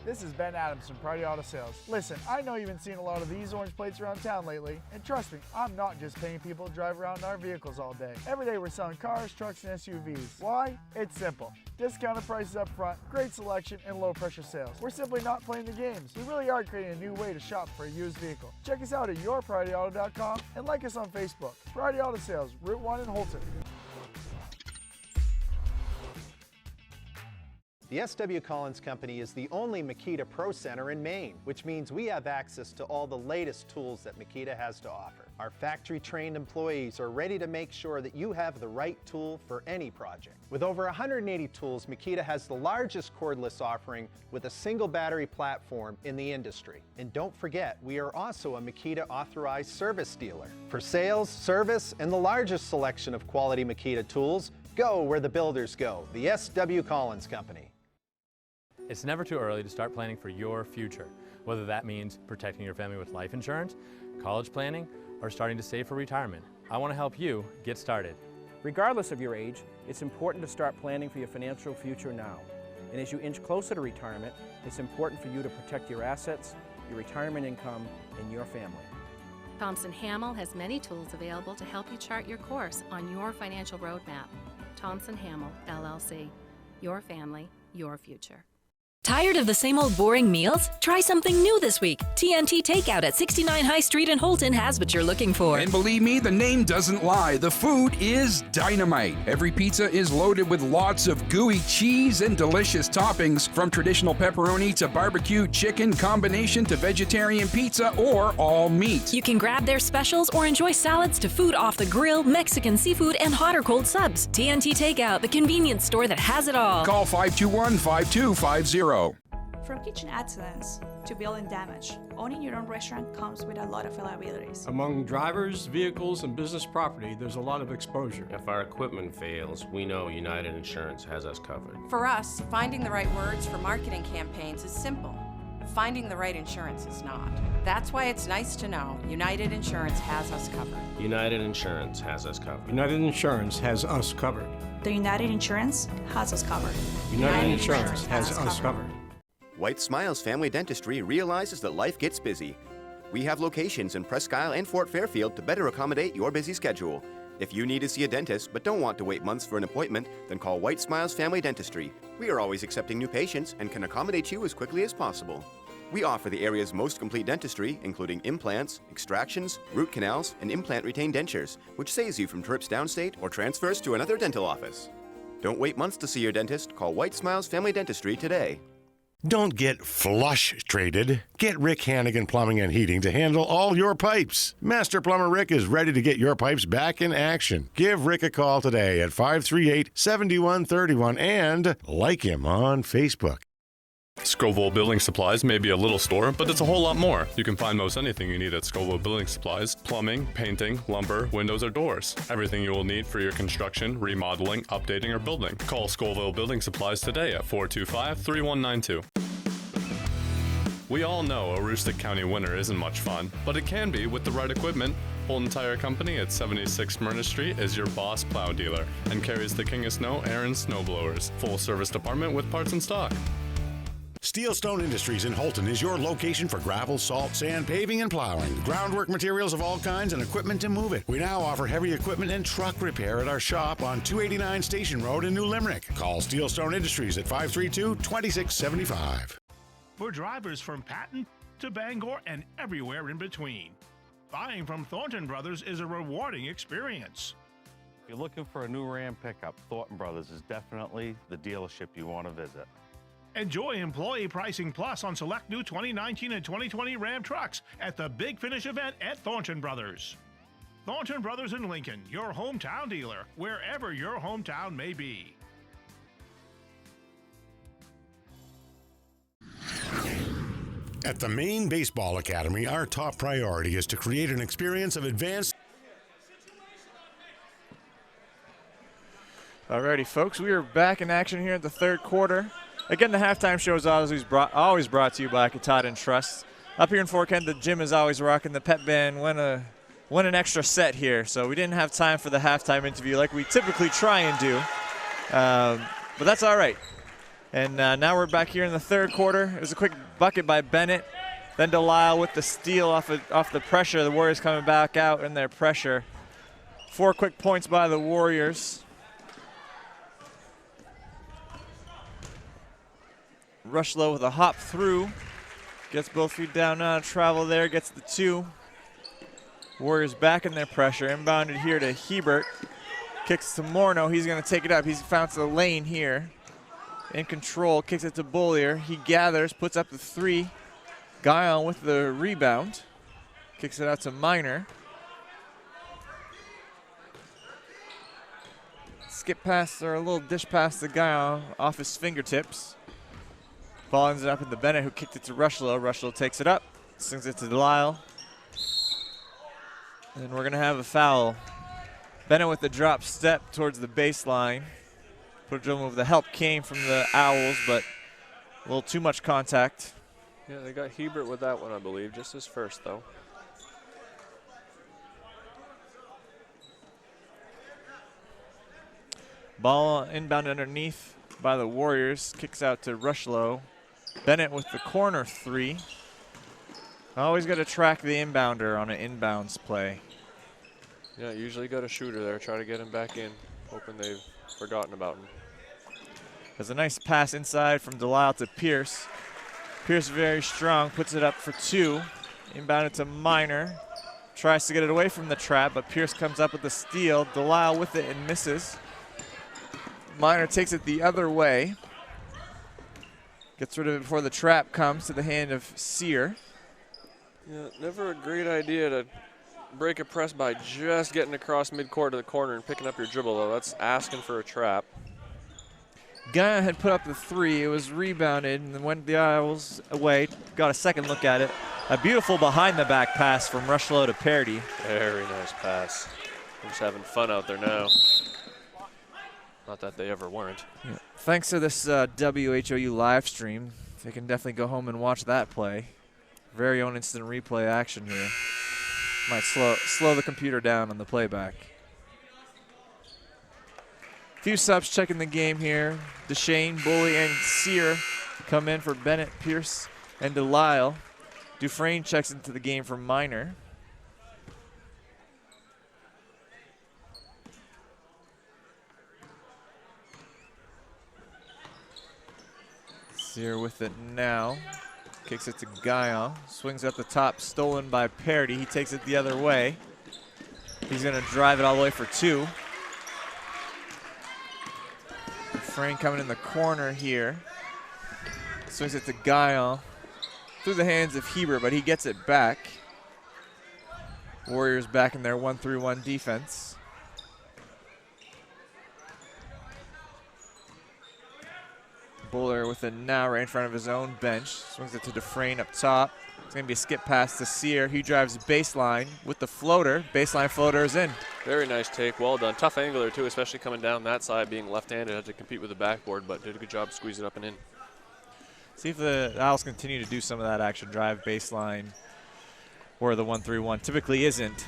This is Ben Adams from Priority Auto Sales. Listen, I know you've been seeing a lot of these orange plates around town lately, and trust me, I'm not just paying people to drive around in our vehicles all day. Every day we're selling cars, trucks, and SUVs. Why? It's simple. Discounted prices up front, great selection, and low pressure sales. We're simply not playing the games. We really are creating a new way to shop for a used vehicle. Check us out at yourpriorityauto.com and like us on Facebook. Priority Auto Sales, Route 1 in Holton. The SW Collins Company is the only Makita Pro Center in Maine, which means we have access to all the latest tools that Makita has to offer. Our factory-trained employees are ready to make sure that you have the right tool for any project. With over 180 tools, Makita has the largest cordless offering with a single battery platform in the industry. And don't forget, we are also a Makita authorized service dealer. For sales, service, and the largest selection of quality Makita tools, go where the builders go, the SW Collins Company. It's never too early to start planning for your future, whether that means protecting your family with life insurance, college planning, or starting to save for retirement. I want to help you get started. Regardless of your age, it's important to start planning for your financial future now. And as you inch closer to retirement, it's important for you to protect your assets, your retirement income, and your family. Thompson Hamill has many tools available to help you chart your course on your financial roadmap. Thompson Hamill, LLC. Your family, your future. Tired of the same old boring meals? Try something new this week. TNT Takeout at 69 High Street in Holton has what you're looking for. And believe me, the name doesn't lie. The food is dynamite. Every pizza is loaded with lots of gooey cheese and delicious toppings, from traditional pepperoni to barbecue chicken, combination to vegetarian pizza or all meat. You can grab their specials or enjoy salads to food off the grill, Mexican seafood, and hot or cold subs. TNT Takeout, the convenience store that has it all. Call 521-5250. From kitchen excellence to building damage, owning your own restaurant comes with a lot of liabilities. Among drivers, vehicles, and business property, there's a lot of exposure. If our equipment fails, we know United Insurance has us covered. For us, finding the right words for marketing campaigns is simple. Finding the right insurance is not. That's why it's nice to know United Insurance has us covered. United Insurance has us covered. United Insurance has us covered. The United Insurance has us covered. United Insurance has us covered. White Smiles Family Dentistry realizes that life gets busy. We have locations in Presque Isle and Fort Fairfield to better accommodate your busy schedule. If you need to see a dentist but don't want to wait months for an appointment, then call White Smiles Family Dentistry. We are always accepting new patients and can accommodate you as quickly as possible. We offer the area's most complete dentistry, including implants, extractions, root canals, and implant-retained dentures, which saves you from trips downstate or transfers to another dental office. Don't wait months to see your dentist. Call White Smiles Family Dentistry today. Don't get flush-traded. Get Rick Hannigan Plumbing and Heating to handle all your pipes. Master Plumber Rick is ready to get your pipes back in action. Give Rick a call today at 538-7131 and like him on Facebook. Scoville Building Supplies may be a little store, but it's a whole lot more. You can find most anything you need at Scoville Building Supplies: plumbing, painting, lumber, windows, or doors. Everything you will need for your construction, remodeling, updating, or building. Call Scoville Building Supplies today at 425-3192. We all know a Aroostook County winter isn't much fun, but it can be with the right equipment. Holton Tire Company at 76 Smyrna Street is your boss plow dealer and carries the King of Snow Aaron snow blowers. Full service department with parts in stock. Steelstone Industries in Holton is your location for gravel, salt, sand, paving, and plowing. Groundwork materials of all kinds and equipment to move it. We now offer heavy equipment and truck repair at our shop on 289 Station Road in New Limerick. Call Steelstone Industries at 532-2675. For drivers from Patton to Bangor and everywhere in between, buying from Thornton Brothers is a rewarding experience. If you're looking for a new Ram pickup, Thornton Brothers is definitely the dealership you want to visit. Enjoy Employee Pricing Plus on select new 2019 and 2020 Ram trucks at the Big Finish event at Thornton Brothers. Thornton Brothers in Lincoln, your hometown dealer, wherever your hometown may be. At the Maine Baseball Academy, our top priority is to create an experience of advanced. Alrighty, folks, we are back in action here at the third quarter. Again, the halftime show is always brought to you by Katahdin Trust. Up here in Fort Kent, the gym is always rocking. The pep band went an extra set here, so we didn't have time for the halftime interview like we typically try and do. But that's all right. And now we're back here in the third quarter. It was a quick bucket by Bennett. Then Delisle with the steal off the pressure. The Warriors coming back out in their pressure. 4 quick points by the Warriors. Rushlow with a hop through. Gets both feet down now, travel there, gets the 2. Warriors back in their pressure. Inbounded here to Hebert. Kicks to Morneau. He's going to take it up. He's found the lane here. In control, kicks it to Bollier. He gathers, puts up the 3. Guyon with the rebound. Kicks it out to Minor. Skip pass or a little dish pass to Guyon off his fingertips. Ball ends up in the Bennett, who kicked it to Rushlow. Rushlow takes it up, swings it to Delisle. And we're going to have a foul. Bennett with the drop step towards the baseline. Put a dribble move. The help came from the Owls, but a little too much contact. Yeah, they got Hebert with that one, I believe. Just his first, though. Ball inbound underneath by the Warriors. Kicks out to Rushlow. Bennett with the corner 3. Always got to track the inbounder on an inbounds play. Yeah, usually got a shooter there. Try to get him back in, hoping they've forgotten about him. There's a nice pass inside from Delisle to Pierce. Pierce very strong, puts it up for 2. Inbounded to Minor. Tries to get it away from the trap, but Pierce comes up with the steal. Delisle with it and misses. Minor takes it the other way. Gets rid of it before the trap comes to the hand of Sear. Yeah, never a great idea to break a press by just getting across midcourt to the corner and picking up your dribble, though. That's asking for a trap. Guyon had put up the 3. It was rebounded and then went the Owls away. Got a second look at it. A beautiful behind-the-back pass from Rushlow to Parity. Very nice pass. They're just having fun out there now. Not that they ever weren't. Yeah. Thanks to this WHOU live stream, they can definitely go home and watch that play. Very own instant replay action here. Might slow the computer down on the playback. Few subs checking the game here. Deshane, Bully, and Sear come in for Bennett, Pierce, and Delisle. Dufresne checks into the game for Minor. Sear with it now. Kicks it to Guyon. Swings up the top, stolen by Parity. He takes it the other way. He's going to drive it all the way for 2. Dufresne coming in the corner here. Swings it to Guyon. Through the hands of Hebert, but he gets it back. Warriors back in their 1-3-1 defense. Buller with it now right in front of his own bench. Swings it to Dufresne up top. It's going to be a skip pass to Sear. He drives baseline with the floater. Baseline floater is in. Very nice take. Well done. Tough angler, too, especially coming down that side, being left-handed. Had to compete with the backboard, but did a good job squeeze it up and in. See if the Owls continue to do some of that action, drive baseline, where the 1-3-1 typically isn't.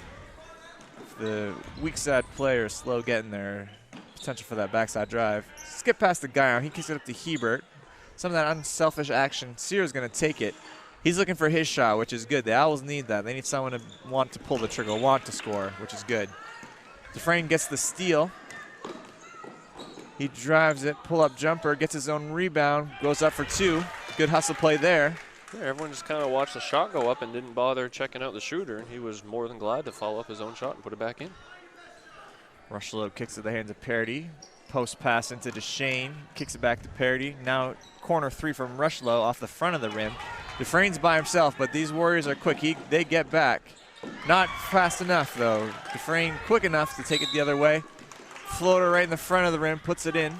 If the weak side player is slow getting there, potential for that backside drive. Skip past the Guyon. He kicks it up to Hebert. Some of that unselfish action. Sear's going to take it. He's looking for his shot, which is good. The Owls need that. They need someone to want to pull the trigger, want to score, which is good. Dufresne gets the steal. He drives it, pull-up jumper, gets his own rebound, goes up for 2. Good hustle play there. Yeah, everyone just kind of watched the shot go up and didn't bother checking out the shooter, and he was more than glad to follow up his own shot and put it back in. Rushlow kicks at the hands of Parity. Post pass into Deshane, kicks it back to Parity. Now corner 3 from Rushlow off the front of the rim. Dufresne's by himself, but these Warriors are quick. They get back. Not fast enough, though. Dufresne quick enough to take it the other way. Floater right in the front of the rim, puts it in.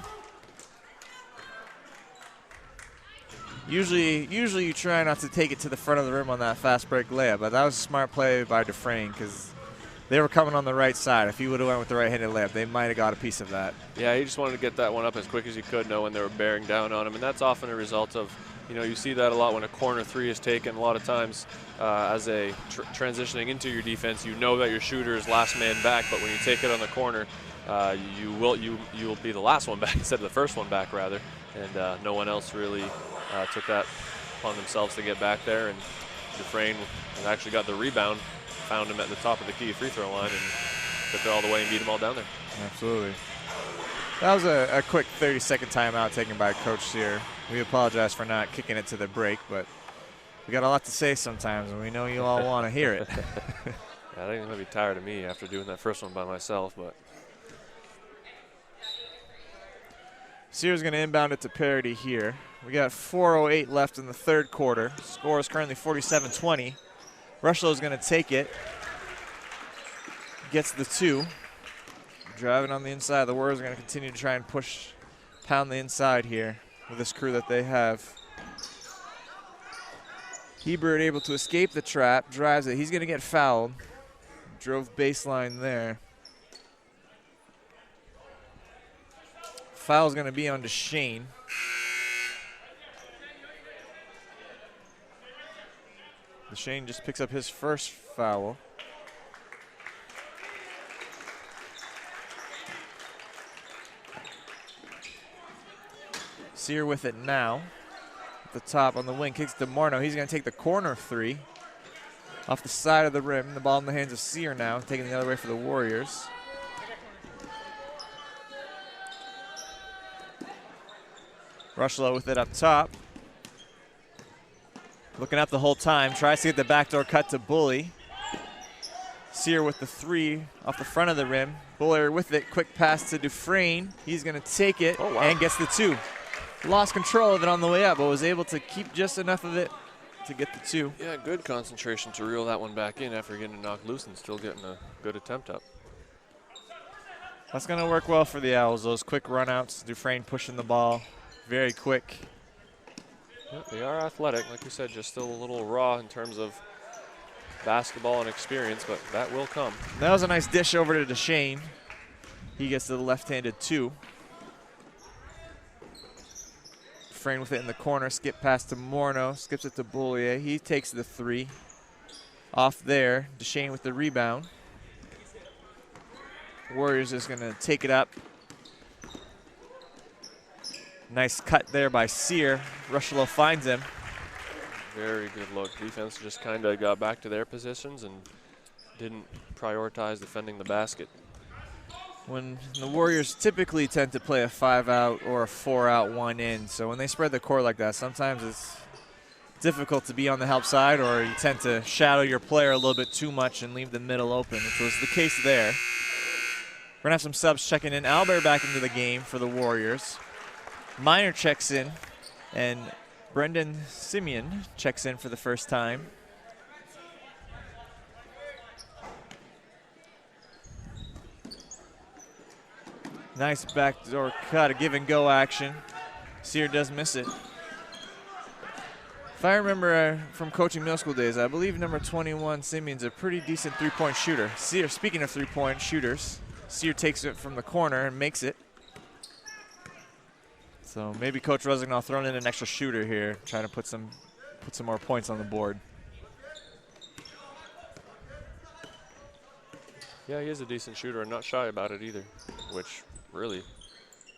Usually you try not to take it to the front of the rim on that fast break layup, but that was a smart play by Dufresne because they were coming on the right side. If he would have went with the right-handed layup, they might have got a piece of that. Yeah, he just wanted to get that one up as quick as he could, knowing they were bearing down on him, and that's often a result of, you see that a lot when a corner three is taken. A lot of times as a transitioning into your defense, you know that your shooter is last man back, but when you take it on the corner, you will be the last one back instead of the first one back, rather, and no one else really took that upon themselves to get back there, and Dufresne actually got the rebound, found him at the top of the key free throw line, and took it all the way and beat them all down there. Absolutely. That was a quick 30-second timeout taken by Coach Sear. We apologize for not kicking it to the break, but we got a lot to say sometimes, and we know you all want to hear it. Yeah, I think they might be tired of me after doing that first one by myself, but. Sear's going to inbound it to Parity here. We got 4:08 left in the third quarter. Score is currently 47-20. Rushlow going to take it. Gets the 2. Driving on the inside. The Warriors are going to continue to try and pound the inside here with this crew that they have. Hebert able to escape the trap. Drives it. He's going to get fouled. Drove baseline there. Foul's going to be on Deshane. Deshane just picks up his first foul. Sear with it now. At the top on the wing, kicks to Morneau. He's going to take the corner three. Off the side of the rim. The ball in the hands of Sear now, taking the other way for the Warriors. Rushlow with it up top. Looking up the whole time. Tries to get the backdoor cut to Bully. Sear with the 3 off the front of the rim. Buller with it. Quick pass to Dufresne. He's going to take it and gets the 2. Lost control of it on the way up, but was able to keep just enough of it to get the 2. Yeah, good concentration to reel that one back in after getting knocked loose and still getting a good attempt up. That's going to work well for the Owls. Those quick runouts. Dufresne pushing the ball. Very quick. Yep, they are athletic, like you said, just still a little raw in terms of basketball and experience, but that will come. That was a nice dish over to Deshane. He gets the left-handed 2. Dufresne with it in the corner, skip pass to Morneau, skips it to Boulier. He takes the 3. Off there, Deshane with the rebound. Warriors is going to take it up. Nice cut there by Sear. Rushlow finds him. Very good look. Defense just kind of got back to their positions and didn't prioritize defending the basket. When the Warriors typically tend to play a 5-out or a 4-out 1-in, so when they spread the court like that, sometimes it's difficult to be on the help side, or you tend to shadow your player a little bit too much and leave the middle open, which was the case there. We're going to have some subs checking in. Albert back into the game for the Warriors. Miner checks in, and Brendan Simeon checks in for the first time. Nice backdoor cut, a give and go action. Sear does miss it. If I remember from coaching middle school days, I believe number 21, Simeon's a pretty decent three-point shooter. Sear, speaking of three-point shooters, Sear takes it from the corner and makes it. So maybe Coach Rossignol throwing in an extra shooter here, trying to put some more points on the board. Yeah, he is a decent shooter and not shy about it either, which really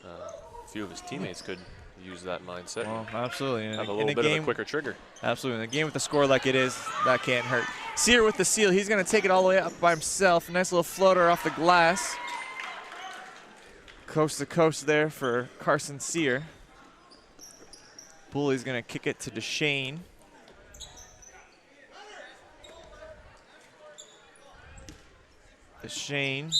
a few of his teammates could use that mindset. Well, absolutely. Have a little bit of a quicker trigger. Absolutely. In a game with a score like it is, that can't hurt. Sear with the steal. He's going to take it all the way up by himself. Nice little floater off the glass. Coast to coast there for Carson Sear. Bully's going to kick it to Deshane. Deshane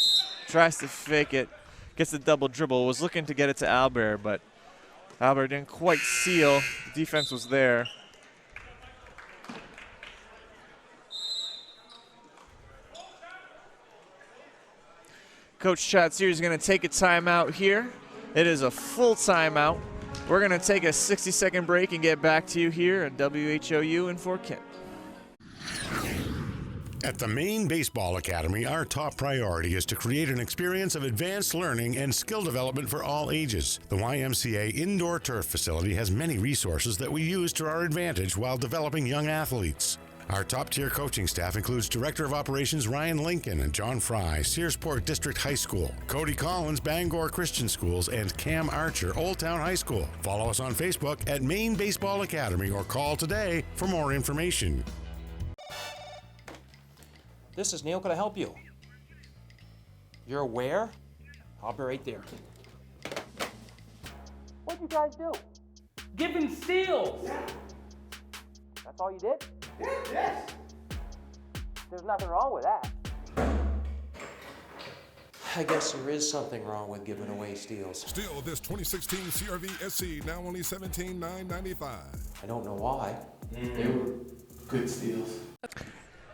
tries to fake it, gets the double dribble, was looking to get it to Albert, but Albert didn't quite seal. The defense was there. Coach Chad Sears is going to take a timeout here. It is a full timeout. We're going to take a 60-second break and get back to you here at WHOU in Fort Kent. At the Maine Baseball Academy, our top priority is to create an experience of advanced learning and skill development for all ages. The YMCA Indoor Turf Facility has many resources that we use to our advantage while developing young athletes. Our top-tier coaching staff includes Director of Operations Ryan Lincoln and John Fry, Searsport District High School, Cody Collins, Bangor Christian Schools, and Cam Archer, Old Town High School. Follow us on Facebook at Maine Baseball Academy or call today for more information. This is Neil. Can I help you? You're where? I'll be right there. What'd you guys do? Giving steals. Yeah. That's all you did? Yes. There's nothing wrong with that. I guess there is something wrong with giving away steals. Still, this 2016 CRV SC, now only $17,995. I don't know why. They were good steals.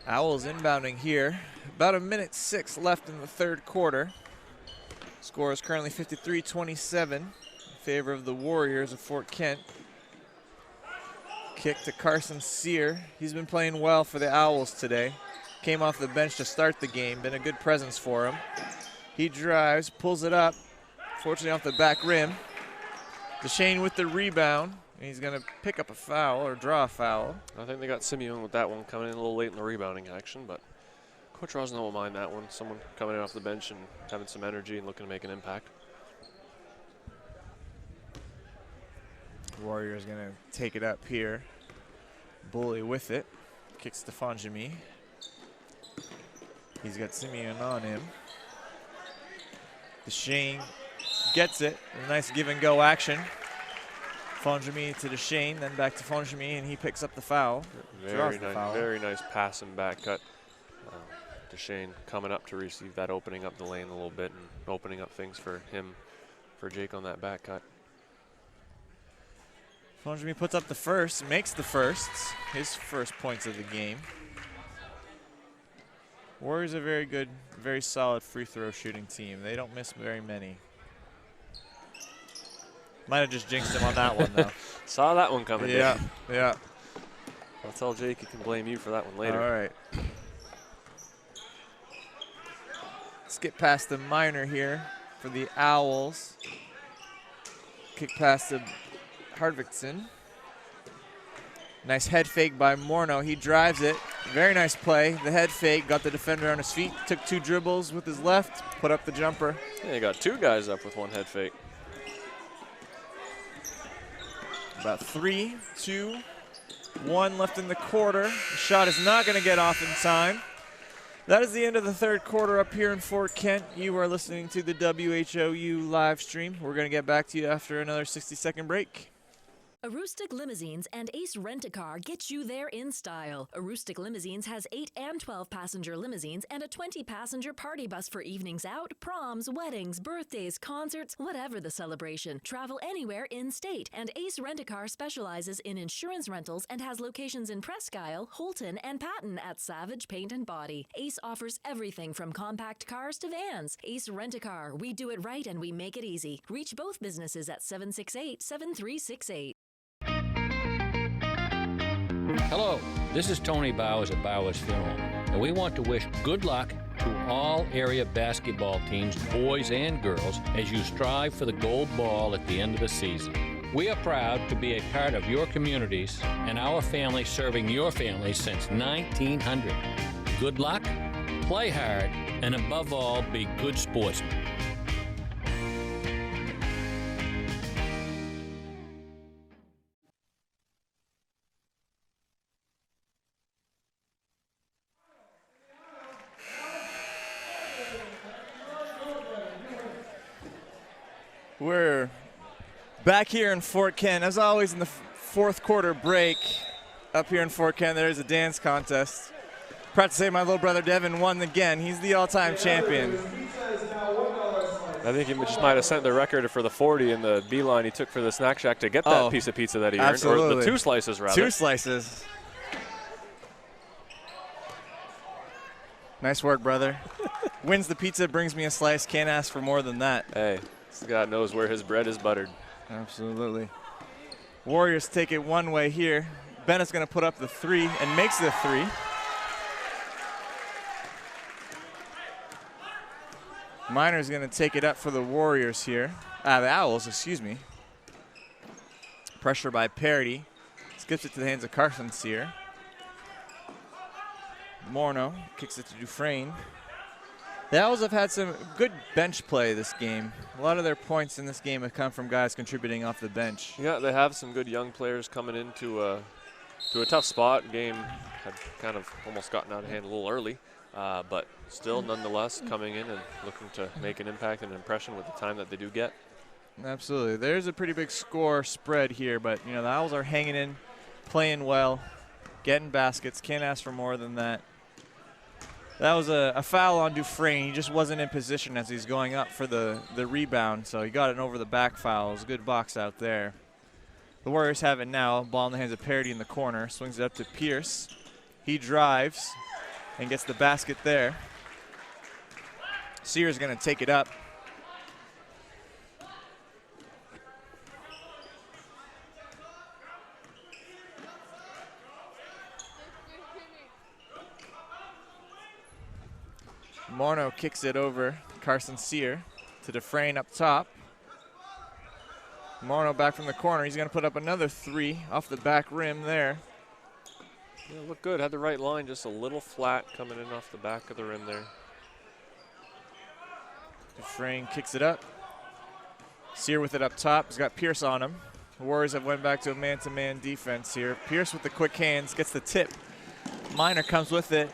Owls inbounding here. About 1:06 left in the third quarter. Score is currently 53-27 in favor of the Warriors of Fort Kent. Kick to Carson Sear. He's been playing well for the Owls today. Came off the bench to start the game. Been a good presence for him. He drives, pulls it up. Fortunately off the back rim. DeShane with the rebound. And he's going to pick up a foul or draw a foul. I think they got Simeon with that one, coming in a little late in the rebounding action, but Coach Rosno won't mind that one. Someone coming in off the bench and having some energy and looking to make an impact. Warriors going to take it up here. Bully with it. Kicks to Fonjimi. He's got Simeon on him. DeShane gets it. A nice give and go action. Fonjimi to DeShane, then back to Fonjimi, and he picks up the foul. Very nice pass and back cut. DeShane coming up to receive that, opening up the lane a little bit and opening up things for him, for Jake on that back cut. Fonjimi puts up the first, makes the first, his first points of the game. Warriors are very good, very solid free throw shooting team. They don't miss very many. Might have just jinxed him on that one, though. Saw that one coming. Yeah, yeah. I'll tell Jake he can blame you for that one later. All right. Let's get past the minor here for the Owls. Kick pass to Hardvickson. Nice head fake by Morneau. He drives it. Very nice play. The head fake, got the defender on his feet, took 2 dribbles with his left, put up the jumper. Yeah, he got 2 guys up with one head fake. About 3, 2, 1 left in the quarter. The shot is not going to get off in time. That is the end of the third quarter up here in Fort Kent. You are listening to the WHOU live stream. We're going to get back to you after another 60-second break. Aroostook Limousines and Ace Rent-A-Car get you there in style. Aroostook Limousines has 8 and 12-passenger limousines and a 20-passenger party bus for evenings out, proms, weddings, birthdays, concerts, whatever the celebration. Travel anywhere in-state. And Ace Rent-A-Car specializes in insurance rentals and has locations in Presque Isle, Holton, and Patton at Savage Paint and Body. Ace offers everything from compact cars to vans. Ace Rent-A-Car. We do it right and we make it easy. Reach both businesses at 768-7368. Hello, this is Tony Bowers at Bowers Funeral, and we want to wish good luck to all area basketball teams, boys and girls, as you strive for the gold ball at the end of the season. We are proud to be a part of your communities and our family serving your family since 1900. Good luck, play hard, and above all, be good sportsmen. We're back here in Fort Kent. As always, in the fourth quarter break, up here in Fort Kent, there is a dance contest. Proud to say my little brother Devin won again. He's the all-time champion. I think he just might have sent the record for the 40 in the beeline he took for the snack shack to get that piece of pizza that he earned. Or the 2 slices, rather. 2 slices. Nice work, brother. Wins the pizza, brings me a slice. Can't ask for more than that. Hey, this guy knows where his bread is buttered. Absolutely. Warriors take it one way here. Bennett's going to put up the 3 and makes the 3. Minor's going to take it up for the Warriors here. The Owls, excuse me. Pressure by Parity. Skips it to the hands of Carson Sear. Morneau kicks it to Dufresne. The Owls have had some good bench play this game. A lot of their points in this game have come from guys contributing off the bench. Yeah, they have some good young players coming into a tough spot. Game had kind of almost gotten out of hand a little early, but still nonetheless coming in and looking to make an impact and an impression with the time that they do get. Absolutely. There's a pretty big score spread here, but the Owls are hanging in, playing well, getting baskets. Can't ask for more than that. That was a foul on Dufresne. He just wasn't in position as he's going up for the rebound, so he got it over the back foul. It was a good box out there. The Warriors have it now. Ball in the hands of Parity in the corner. Swings it up to Pierce. He drives and gets the basket there. Sears going to take it up. Morneau kicks it over. Carson Sear to Dufresne up top. Morneau back from the corner. He's going to put up another 3 off the back rim there. Yeah, looked good. Had the right line, just a little flat coming in off the back of the rim there. Dufresne kicks it up. Sear with it up top. He's got Pierce on him. The Warriors have went back to a man-to-man defense here. Pierce with the quick hands gets the tip. Minor comes with it.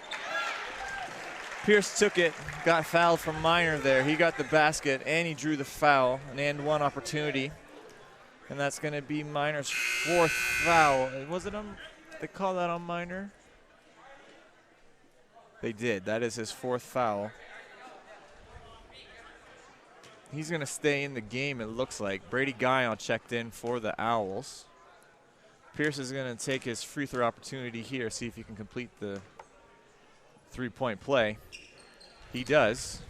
Pierce took it, got fouled from Minor there. He got the basket and he drew the foul, an and one opportunity. And that's going to be Minor's 4th foul. Was it they call that on Minor? They did. That is his 4th foul. He's going to stay in the game, it looks like. Brady Guyon checked in for the Owls. Pierce is going to take his free throw opportunity here, see if he can complete the 3-point play. He does.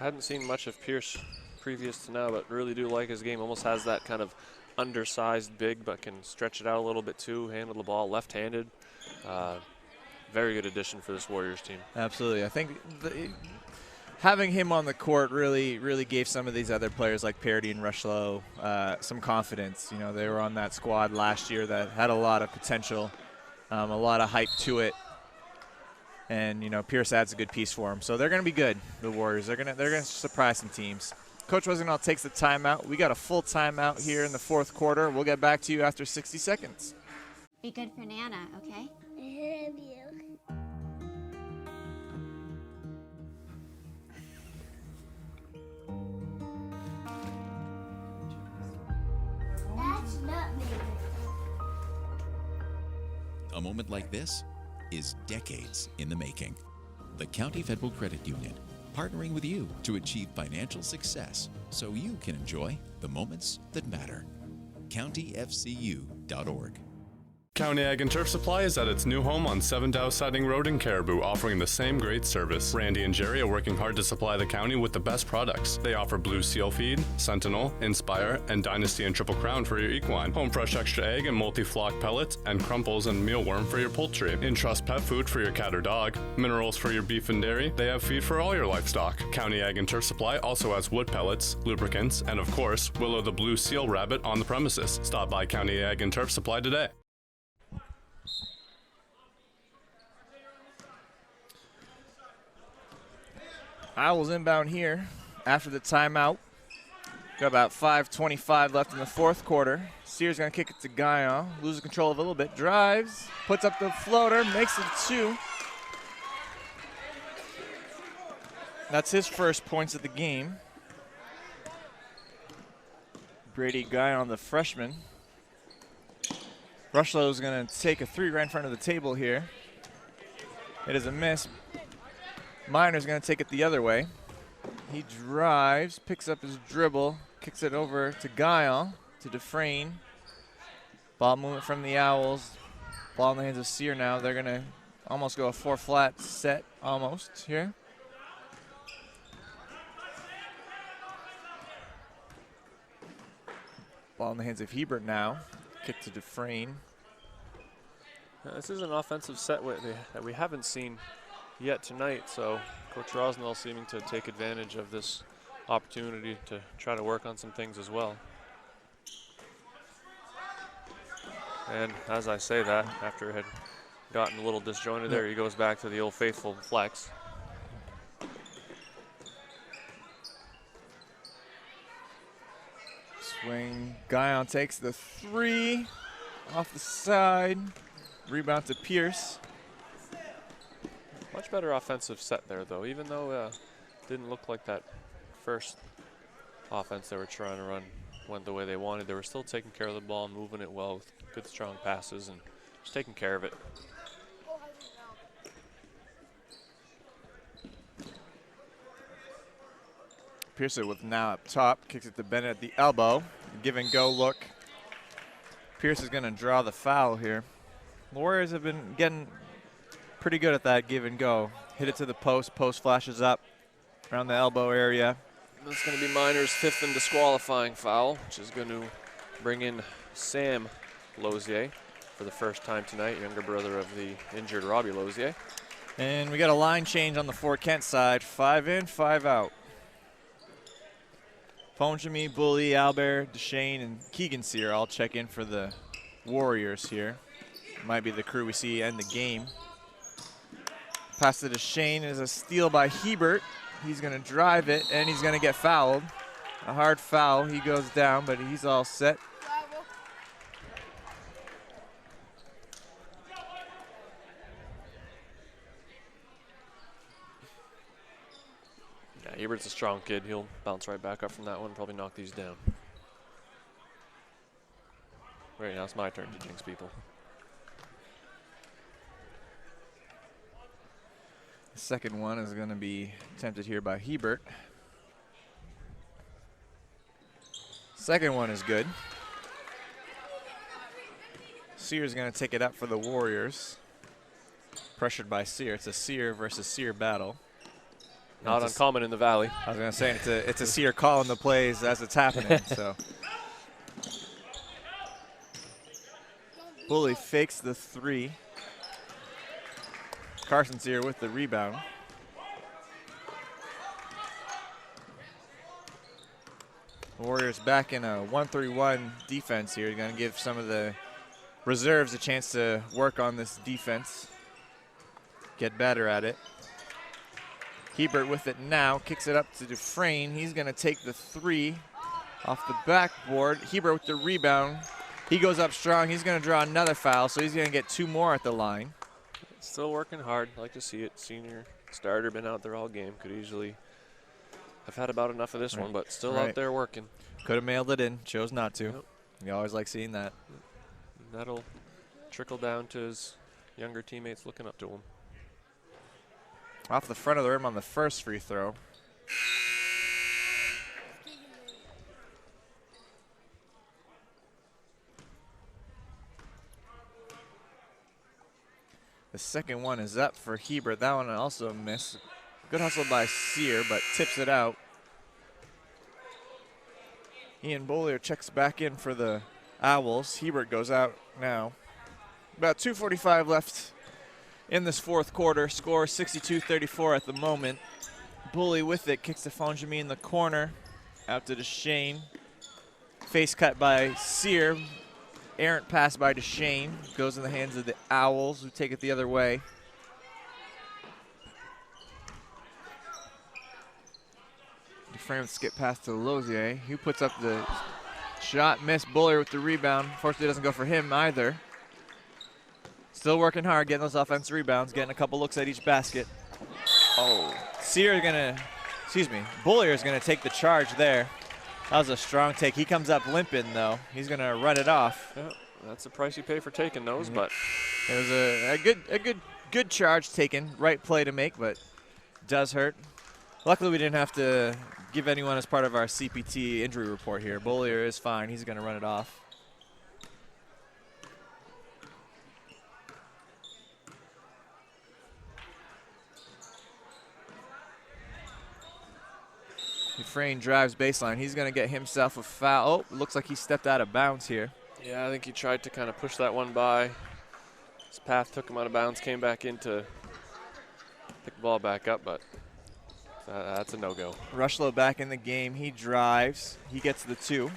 I hadn't seen much of Pierce previous to now, but really do like his game. Almost has that kind of undersized big, but can stretch it out a little bit too, handle the ball left-handed. Very good addition for this Warriors team. Absolutely. I think having him on the court really gave some of these other players like Parity and Rushlow some confidence. They were on that squad last year that had a lot of potential, a lot of hype to it. And Pierce adds a good piece for them. So they're going to be good, the Warriors. They're going to surprise some teams. Coach Rosendahl takes the timeout. We got a full timeout here in the 4th quarter. We'll get back to you after 60 seconds. Be good for Nana, okay? I love you. That's not me. A moment like this is decades in the making. The County Federal Credit Union, partnering with you to achieve financial success so you can enjoy the moments that matter. CountyFCU.org. County Ag and Turf Supply is at its new home on 7 Dow Siding Road in Caribou, offering the same great service. Randy and Jerry are working hard to supply the county with the best products. They offer Blue Seal Feed, Sentinel, Inspire, and Dynasty and Triple Crown for your equine, Home Fresh Extra Egg and Multi-Flock Pellets, and Crumples and Mealworm for your poultry, Entrust Pet Food for your cat or dog, Minerals for your beef and dairy. They have feed for all your livestock. County Ag and Turf Supply also has wood pellets, lubricants, and of course, Willow the Blue Seal Rabbit on the premises. Stop by County Ag and Turf Supply today. Owls inbound here after the timeout. Got about 5:25 left in the 4th quarter. Sears going to kick it to Guyon. Loses control of it a little bit. Drives. Puts up the floater. Makes it 2. That's his first points of the game. Brady Guyon, the freshman. Rushlow is going to take a 3 right in front of the table here. It is a miss. Minor's going to take it the other way. He drives, picks up his dribble, kicks it over to Guyon, to Dufresne. Ball movement from the Owls. Ball in the hands of Sear now. They're going to almost go a 4-flat set, almost, here. Ball in the hands of Hebert now. Kick to Dufresne. Now, this is an offensive set that we haven't seen yet tonight, so Coach Rosnell seeming to take advantage of this opportunity to try to work on some things as well. And as I say that, after it had gotten a little disjointed there, he goes back to the old faithful flex. Swing. Guyon takes the 3 off the side. Rebound to Pierce. Much better offensive set there, though, even though didn't look like that first offense they were trying to run went the way they wanted. They were still taking care of the ball and moving it well with good, strong passes and just taking care of it. Pierce with now up top. Kicks it to Bennett at the elbow. Give and go look. Pierce is going to draw the foul here. The Warriors have been getting pretty good at that give and go. Hit it to the post. Post flashes up around the elbow area. That's going to be Miner's 5th and disqualifying foul, which is going to bring in Sam Lozier for the first time tonight, younger brother of the injured Robbie Lozier. And we got a line change on the Fort Kent side. 5 in, 5 out. Fonjami, Bully, Albert, Deshane, and Keegan Sear all check in for the Warriors here. Might be the crew we see end the game. Pass to Deshane is a steal by Hebert. He's going to drive it, and he's going to get fouled. A hard foul. He goes down, but he's all set. Yeah, Hebert's a strong kid. He'll bounce right back up from that one, probably knock these down. Right, now it's my turn to jinx people. The second one is going to be attempted here by Hebert. Second one is good. Sear's going to take it up for the Warriors. Pressured by Sear. It's a Sear versus Sear battle. Not uncommon in the Valley. I was going to say, it's a Sear calling the plays as it's happening. So Bully fakes the 3. Carson's here with the rebound. Warriors back in a 1-3-1 defense here. Going to give some of the reserves a chance to work on this defense, get better at it. Hebert with it now, kicks it up to Dufresne. He's going to take the 3 off the backboard. Hebert with the rebound. He goes up strong. He's going to draw another foul, so he's going to get 2 more at the line. Still working hard. Like to see it. Senior starter, been out there all game. Could easily have had about enough of this one, but still out there working. Could have mailed it in. Chose not to. Yep. You always like seeing that. That'll trickle down to his younger teammates looking up to him. Off the front of the rim on the first free throw. The second one is up for Hebert. That one also a miss. Good hustle by Sear, but tips it out. Ian Bollier checks back in for the Owls. Hebert goes out now. About 2:45 left in this fourth quarter. Score 62-34 at the moment. Bully with it, kicks to Fonjami in the corner. Out to Deshane. Face cut by Sear. Errant pass by Deshane. Goes in the hands of the Owls, who take it the other way. Dufresne skip pass to Lozier. He puts up the shot. Miss. Buller with the rebound. Fortunately, doesn't go for him either. Still working hard, getting those offensive rebounds, getting a couple looks at each basket. Oh. Sear is going to, Bullier is going to take the charge there. That was a strong take. He comes up limping, though. He's going to run it off. Yeah, that's the price you pay for taking those, but it was a good charge taken. Right play to make, but does hurt. Luckily, we didn't have to give anyone as part of our CPT injury report here. Bullier is fine. He's going to run it off. Dufresne drives baseline. He's going to get himself a foul. Oh, looks like he stepped out of bounds here. Yeah, I think he tried to kind of push that one by. His path took him out of bounds, came back in to pick the ball back up, but that's a no-go. Rushlow back in the game. He drives. He gets the 2.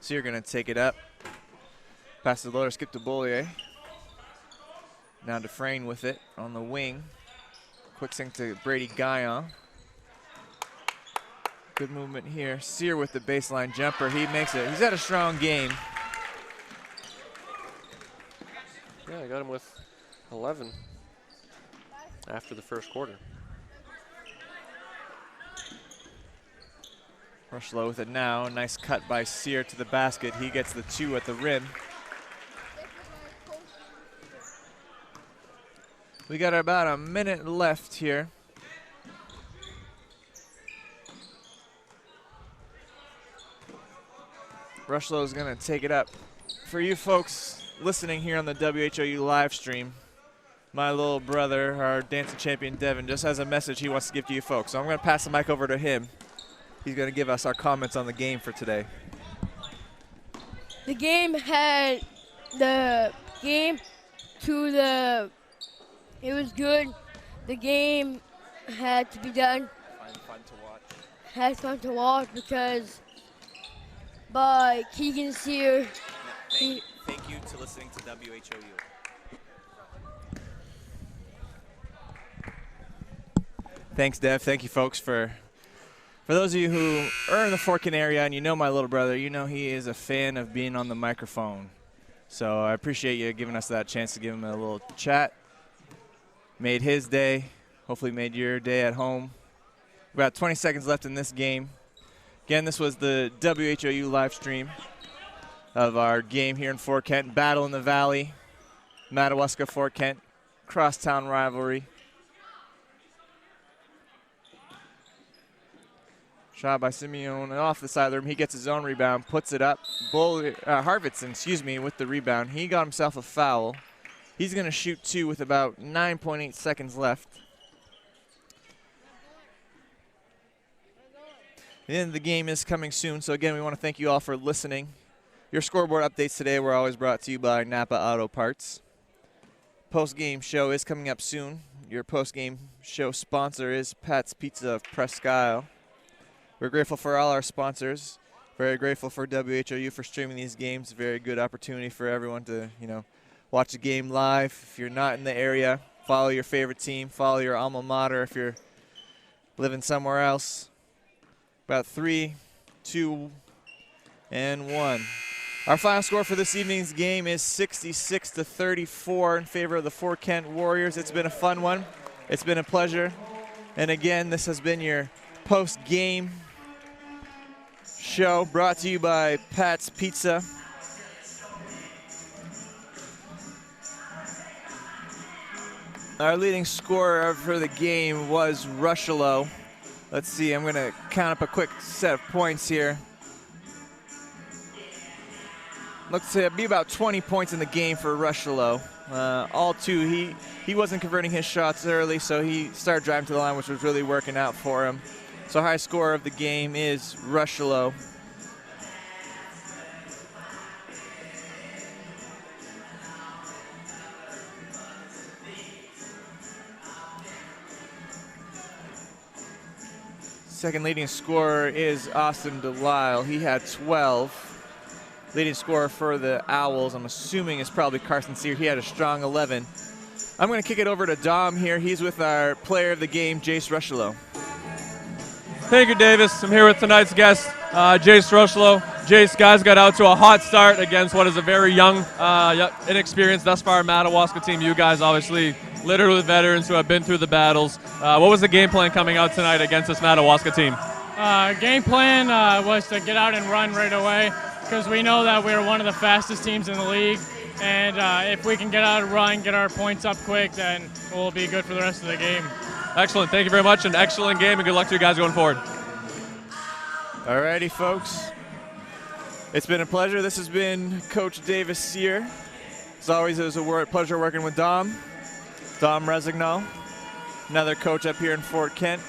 So you're going to take it up. Pass the loader, skip to Bollier. Now Dufresne with it on the wing. Quick sync to Brady Guyon. Good movement here. Sear with the baseline jumper. He makes it. He's had a strong game. Yeah, I got him with 11 after the first quarter. Rushlow with it now. Nice cut by Sear to the basket. He gets the 2 at the rim. We got about a minute left here. Rushlow is going to take it up. For you folks listening here on the WHOU live stream, my little brother, our dancing champion Devin, just has a message he wants to give to you folks. So I'm going to pass the mic over to him. He's going to give us our comments on the game for today. The game had it was good. The game had to be done. Fun to watch. Had fun to watch because by Keegan Sear. Thank you to listening to WHOU. Thanks, Dev. Thank you, folks. For those of you who are in the Fort Kent area and you know my little brother, you know he is a fan of being on the microphone. So I appreciate you giving us that chance to give him a little chat. Made his day. Hopefully made your day at home. About 20 seconds left in this game. Again, this was the WHOU live stream of our game here in Fort Kent. Battle in the Valley. Madawaska, Fort Kent. Crosstown rivalry. Shot by Simeone off the side of the rim. He gets his own rebound, puts it up. Harvitson, with the rebound. He got himself a foul. He's going to shoot 2 with about 9.8 seconds left. The end of the game is coming soon, so again, we want to thank you all for listening. Your scoreboard updates today were always brought to you by Napa Auto Parts. Post-game show is coming up soon. Your post-game show sponsor is Pat's Pizza of Presque Isle. We're grateful for all our sponsors. Very grateful for WHOU for streaming these games. Very good opportunity for everyone to, watch the game live. If you're not in the area, follow your favorite team. Follow your alma mater if you're living somewhere else. About 3, 2, and 1. Our final score for this evening's game is 66-34 in favor of the Fort Kent Warriors. It's been a fun one. It's been a pleasure. And again, this has been your post-game show brought to you by Pat's Pizza. Our leading scorer for the game was Rushlow. Let's see, I'm going to count up a quick set of points here. Looks to be about 20 points in the game for Rushlow. All 2, he wasn't converting his shots early, so he started driving to the line, which was really working out for him. So high scorer of the game is Rushlow. Second leading scorer is Austin Delisle. He had 12. Leading scorer for the Owls, I'm assuming, is probably Carson Sear. He had a strong 11. I'm going to kick it over to Dom here. He's with our player of the game, Jace Rushlow. Thank you, Davis. I'm here with tonight's guest, Jace Rushlow. Jace, guys got out to a hot start against what is a very young, inexperienced, thus far Madawaska team. You guys obviously literally veterans who have been through the battles. What was the game plan coming out tonight against this Madawaska team? Game plan was to get out and run right away because we know that we're one of the fastest teams in the league. And if we can get out and run, get our points up quick, then we'll be good for the rest of the game. Excellent. Thank you very much. An excellent game, and good luck to you guys going forward. All righty, folks. It's been a pleasure. This has been Coach Davis Sear. As always, it was a pleasure working with Dom. Dom Resignol, another coach up here in Fort Kent.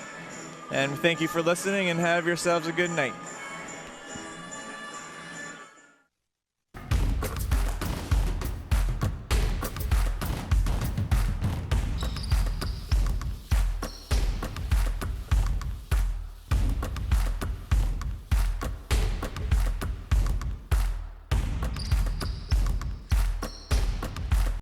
And thank you for listening and have yourselves a good night.